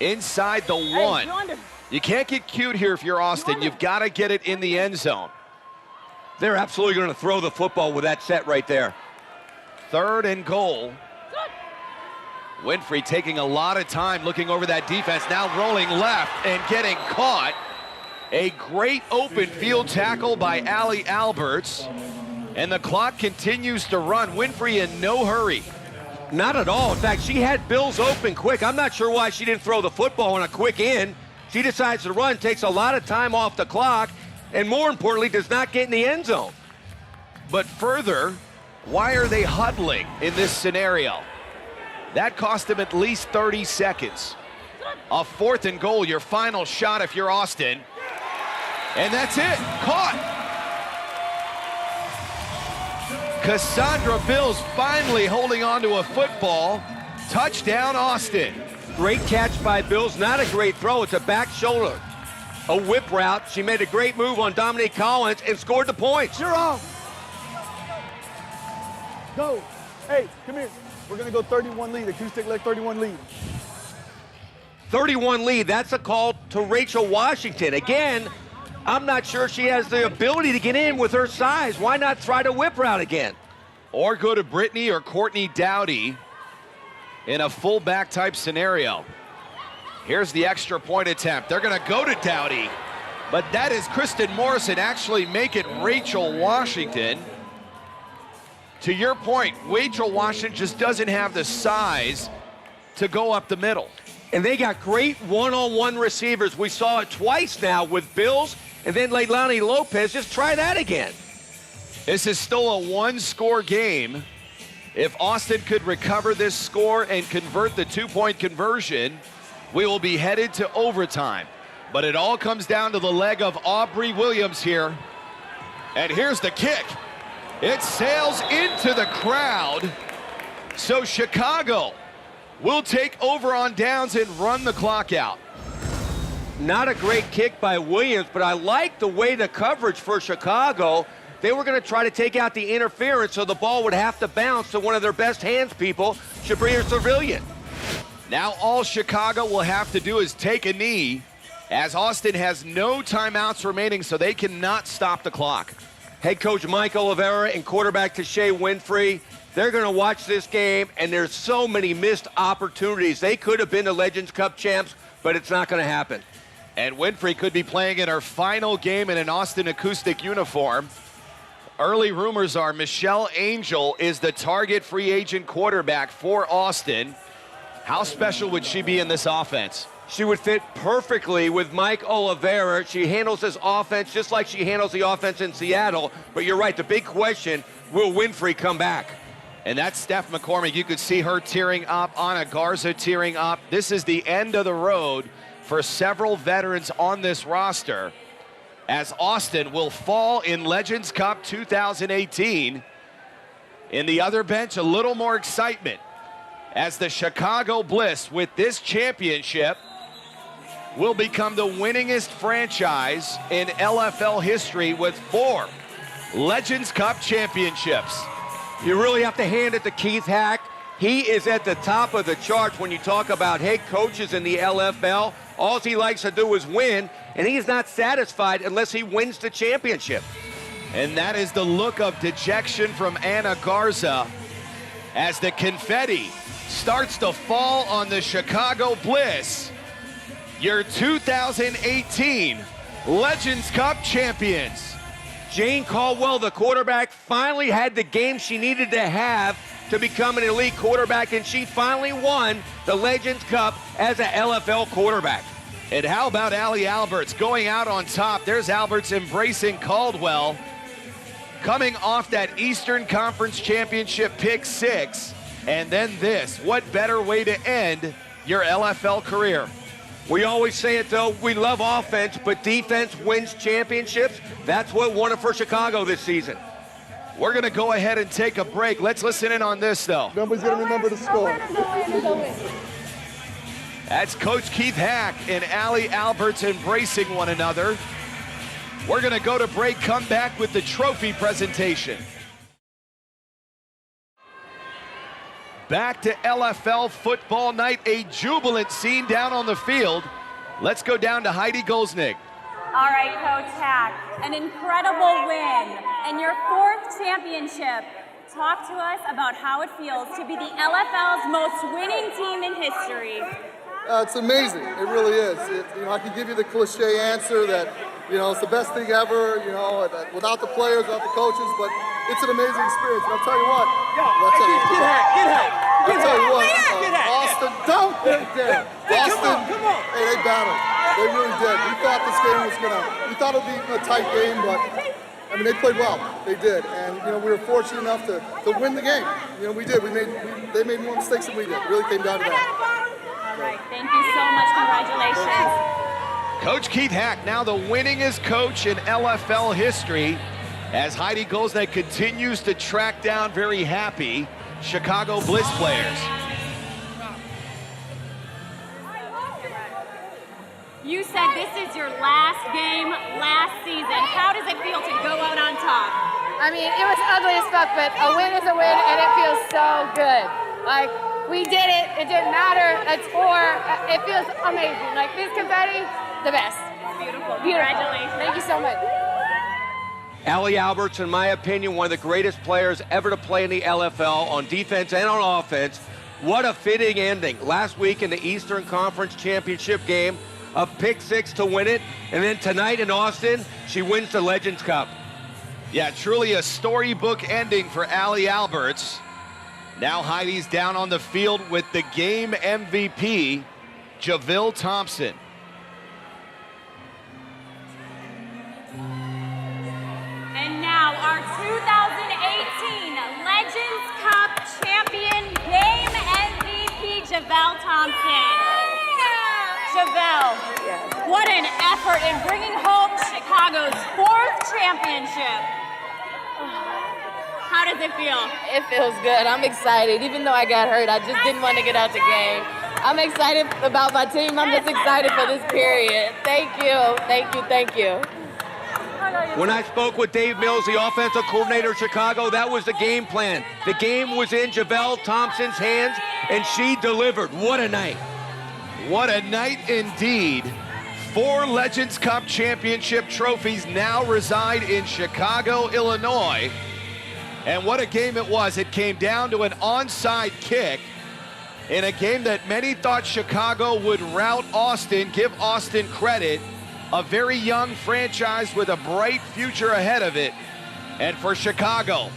Inside the 1. You can't get cute here if you're Austin. You've got to get it in the end zone. They're absolutely going to throw the football with that set right there. 3rd and goal. Winfrey taking a lot of time looking over that defense, now rolling left and getting caught. A great open field tackle by Allie Alberts. And the clock continues to run. Winfrey in no hurry. Not at all. In fact, she had Bills open quick. I'm not sure why she didn't throw the football on a quick in. She decides to run, takes a lot of time off the clock, and more importantly, does not get in the end zone. But further, why are they huddling in this scenario? That cost them at least 30 seconds. A 4th and goal, your final shot if you're Austin. And that's it, caught. Cassandra Bills finally holding on to a football. Touchdown, Austin. Great catch by Bills, not a great throw, it's a back shoulder. A whip route, she made a great move on Dominique Collins and scored the points. You're off. Go. Hey, come here. We're going to go 31 lead. Acoustic leg 31 lead. 31 lead. That's a call to Rachel Washington. Again, I'm not sure she has the ability to get in with her size. Why not try to whip route again? Or go to Brittany or Courtney Dowdy in a fullback type scenario. Here's the extra point attempt. They're going to go to Dowdy, but that is Kristen Morrison actually make it Rachel Washington. To your point, Rachel Washington just doesn't have the size to go up the middle. And they got great one-on-one receivers. We saw it twice now with Bills and then Leilani Lopez. Just try that again. This is still a one-score game. If Austin could recover this score and convert the two-point conversion, we will be headed to overtime. But it all comes down to the leg of Aubrey Williams here. And here's the kick. It sails into the crowd. So Chicago will take over on downs and run the clock out. Not a great kick by Williams, but I like the way the coverage for Chicago. They were going to try to take out the interference so the ball would have to bounce to one of their best hands people, Shabria Civilian. Now all Chicago will have to do is take a knee, as Austin has no timeouts remaining, so they cannot stop the clock. Head coach Mike Oliveira and quarterback Tashay Winfrey, they're going to watch this game, and there's so many missed opportunities. They could have been the Legends Cup champs, but it's not going to happen. And Winfrey could be playing in her final game in an Austin Acoustic uniform. Early rumors are Michelle Angel is the target free agent quarterback for Austin. How special would she be in this offense? She would fit perfectly with Mike Oliveira. She handles this offense just like she handles the offense in Seattle. But you're right, the big question, will Winfrey come back? And that's Steph McCormick. You could see her tearing up, Anna Garza tearing up. This is the end of the road for several veterans on this roster, as Austin will fall in Legends Cup 2018. In the other bench, a little more excitement, as the Chicago Bliss, with this championship, will become the winningest franchise in LFL history with 4 Legends Cup championships. You really have to hand it to Keith Hack. He is at the top of the charts when you talk about head coaches in the LFL. All he likes to do is win, and he's not satisfied unless he wins the championship. And that is the look of dejection from Anna Garza as the confetti starts to fall on the Chicago Bliss, your 2018 Legends Cup champions. Jane Caldwell, the quarterback, finally had the game she needed to have to become an elite quarterback, and she finally won the Legends Cup as an LFL quarterback. And how about Allie Alberts going out on top? There's Alberts embracing Caldwell, coming off that Eastern Conference Championship pick 6, and then this. What better way to end your LFL career? We always say it, though, we love offense, but defense wins championships. That's what won it for Chicago this season. We're going to go ahead and take a break. Let's listen in on this, though. Nobody's going to remember the score. That's Coach Keith Hack and Allie Alberts embracing one another. We're going to go to break, come back with the trophy presentation. Back to LFL football night, a jubilant scene down on the field. Let's go down to Heidi Golznig. All right, Coach Hack, an incredible win and your 4th championship. Talk to us about how it feels to be the LFL's most winning team in history. It's amazing. It really is. I can give you the cliche answer that, it's the best thing ever, without the players, without the coaches, but it's an amazing experience. And I'll tell you what. I'll tell you what, Austin, don't get dead. Austin, come on. Hey, they battled. They really did. We thought this game was we thought it would be a tight game, but they played well. They did. And, we were fortunate enough to win the game. We did. They made more mistakes than we did. It really came down to that. All right, thank you so much. Congratulations. Coach Keith Hack, now the winningest coach in LFL history, as Heidi Golznig continues to track down very happy Chicago Bliss players. You said this is your last game last season. How does it feel to go out on top? It was ugly as fuck, but a win is a win, and it feels so good. We did it. It didn't matter. It's 4. It feels amazing. This confetti, the best. Beautiful. Congratulations. Thank you so much. Allie Alberts, in my opinion, one of the greatest players ever to play in the LFL on defense and on offense. What a fitting ending. Last week in the Eastern Conference Championship game, a pick 6 to win it. And then tonight in Austin, she wins the Legends Cup. Yeah, truly a storybook ending for Allie Alberts. Now Heidi's down on the field with the game MVP, Javille Thompson. And now our 2018 Legends Cup champion, game MVP, Javille Thompson. Javille, what an effort in bringing home Chicago's 4th championship. How does it feel? It feels good. I'm excited. Even though I got hurt, I just didn't want to get out the game. I'm excited about my team. I'm just excited for this period. Thank you. Thank you. Thank you. When I spoke with Dave Mills, the offensive coordinator of Chicago, that was the game plan. The game was in Javelle Thompson's hands, and she delivered. What a night. What a night indeed. 4 Legends Cup championship trophies now reside in Chicago, Illinois. And what a game it was. It came down to an onside kick in a game that many thought Chicago would rout Austin, give Austin credit. A very young franchise with a bright future ahead of it. And for Chicago,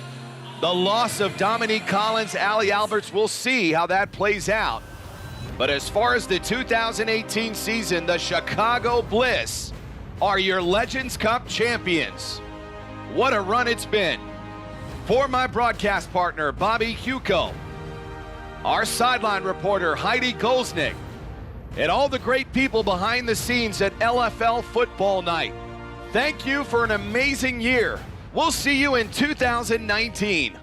the loss of Dominique Collins, Allie Alberts, we'll see how that plays out. But as far as the 2018 season, the Chicago Bliss are your Legends Cup champions. What a run it's been. For my broadcast partner, Bobby Huco, our sideline reporter, Heidi Golznick, and all the great people behind the scenes at LFL Football Night, thank you for an amazing year. We'll see you in 2019.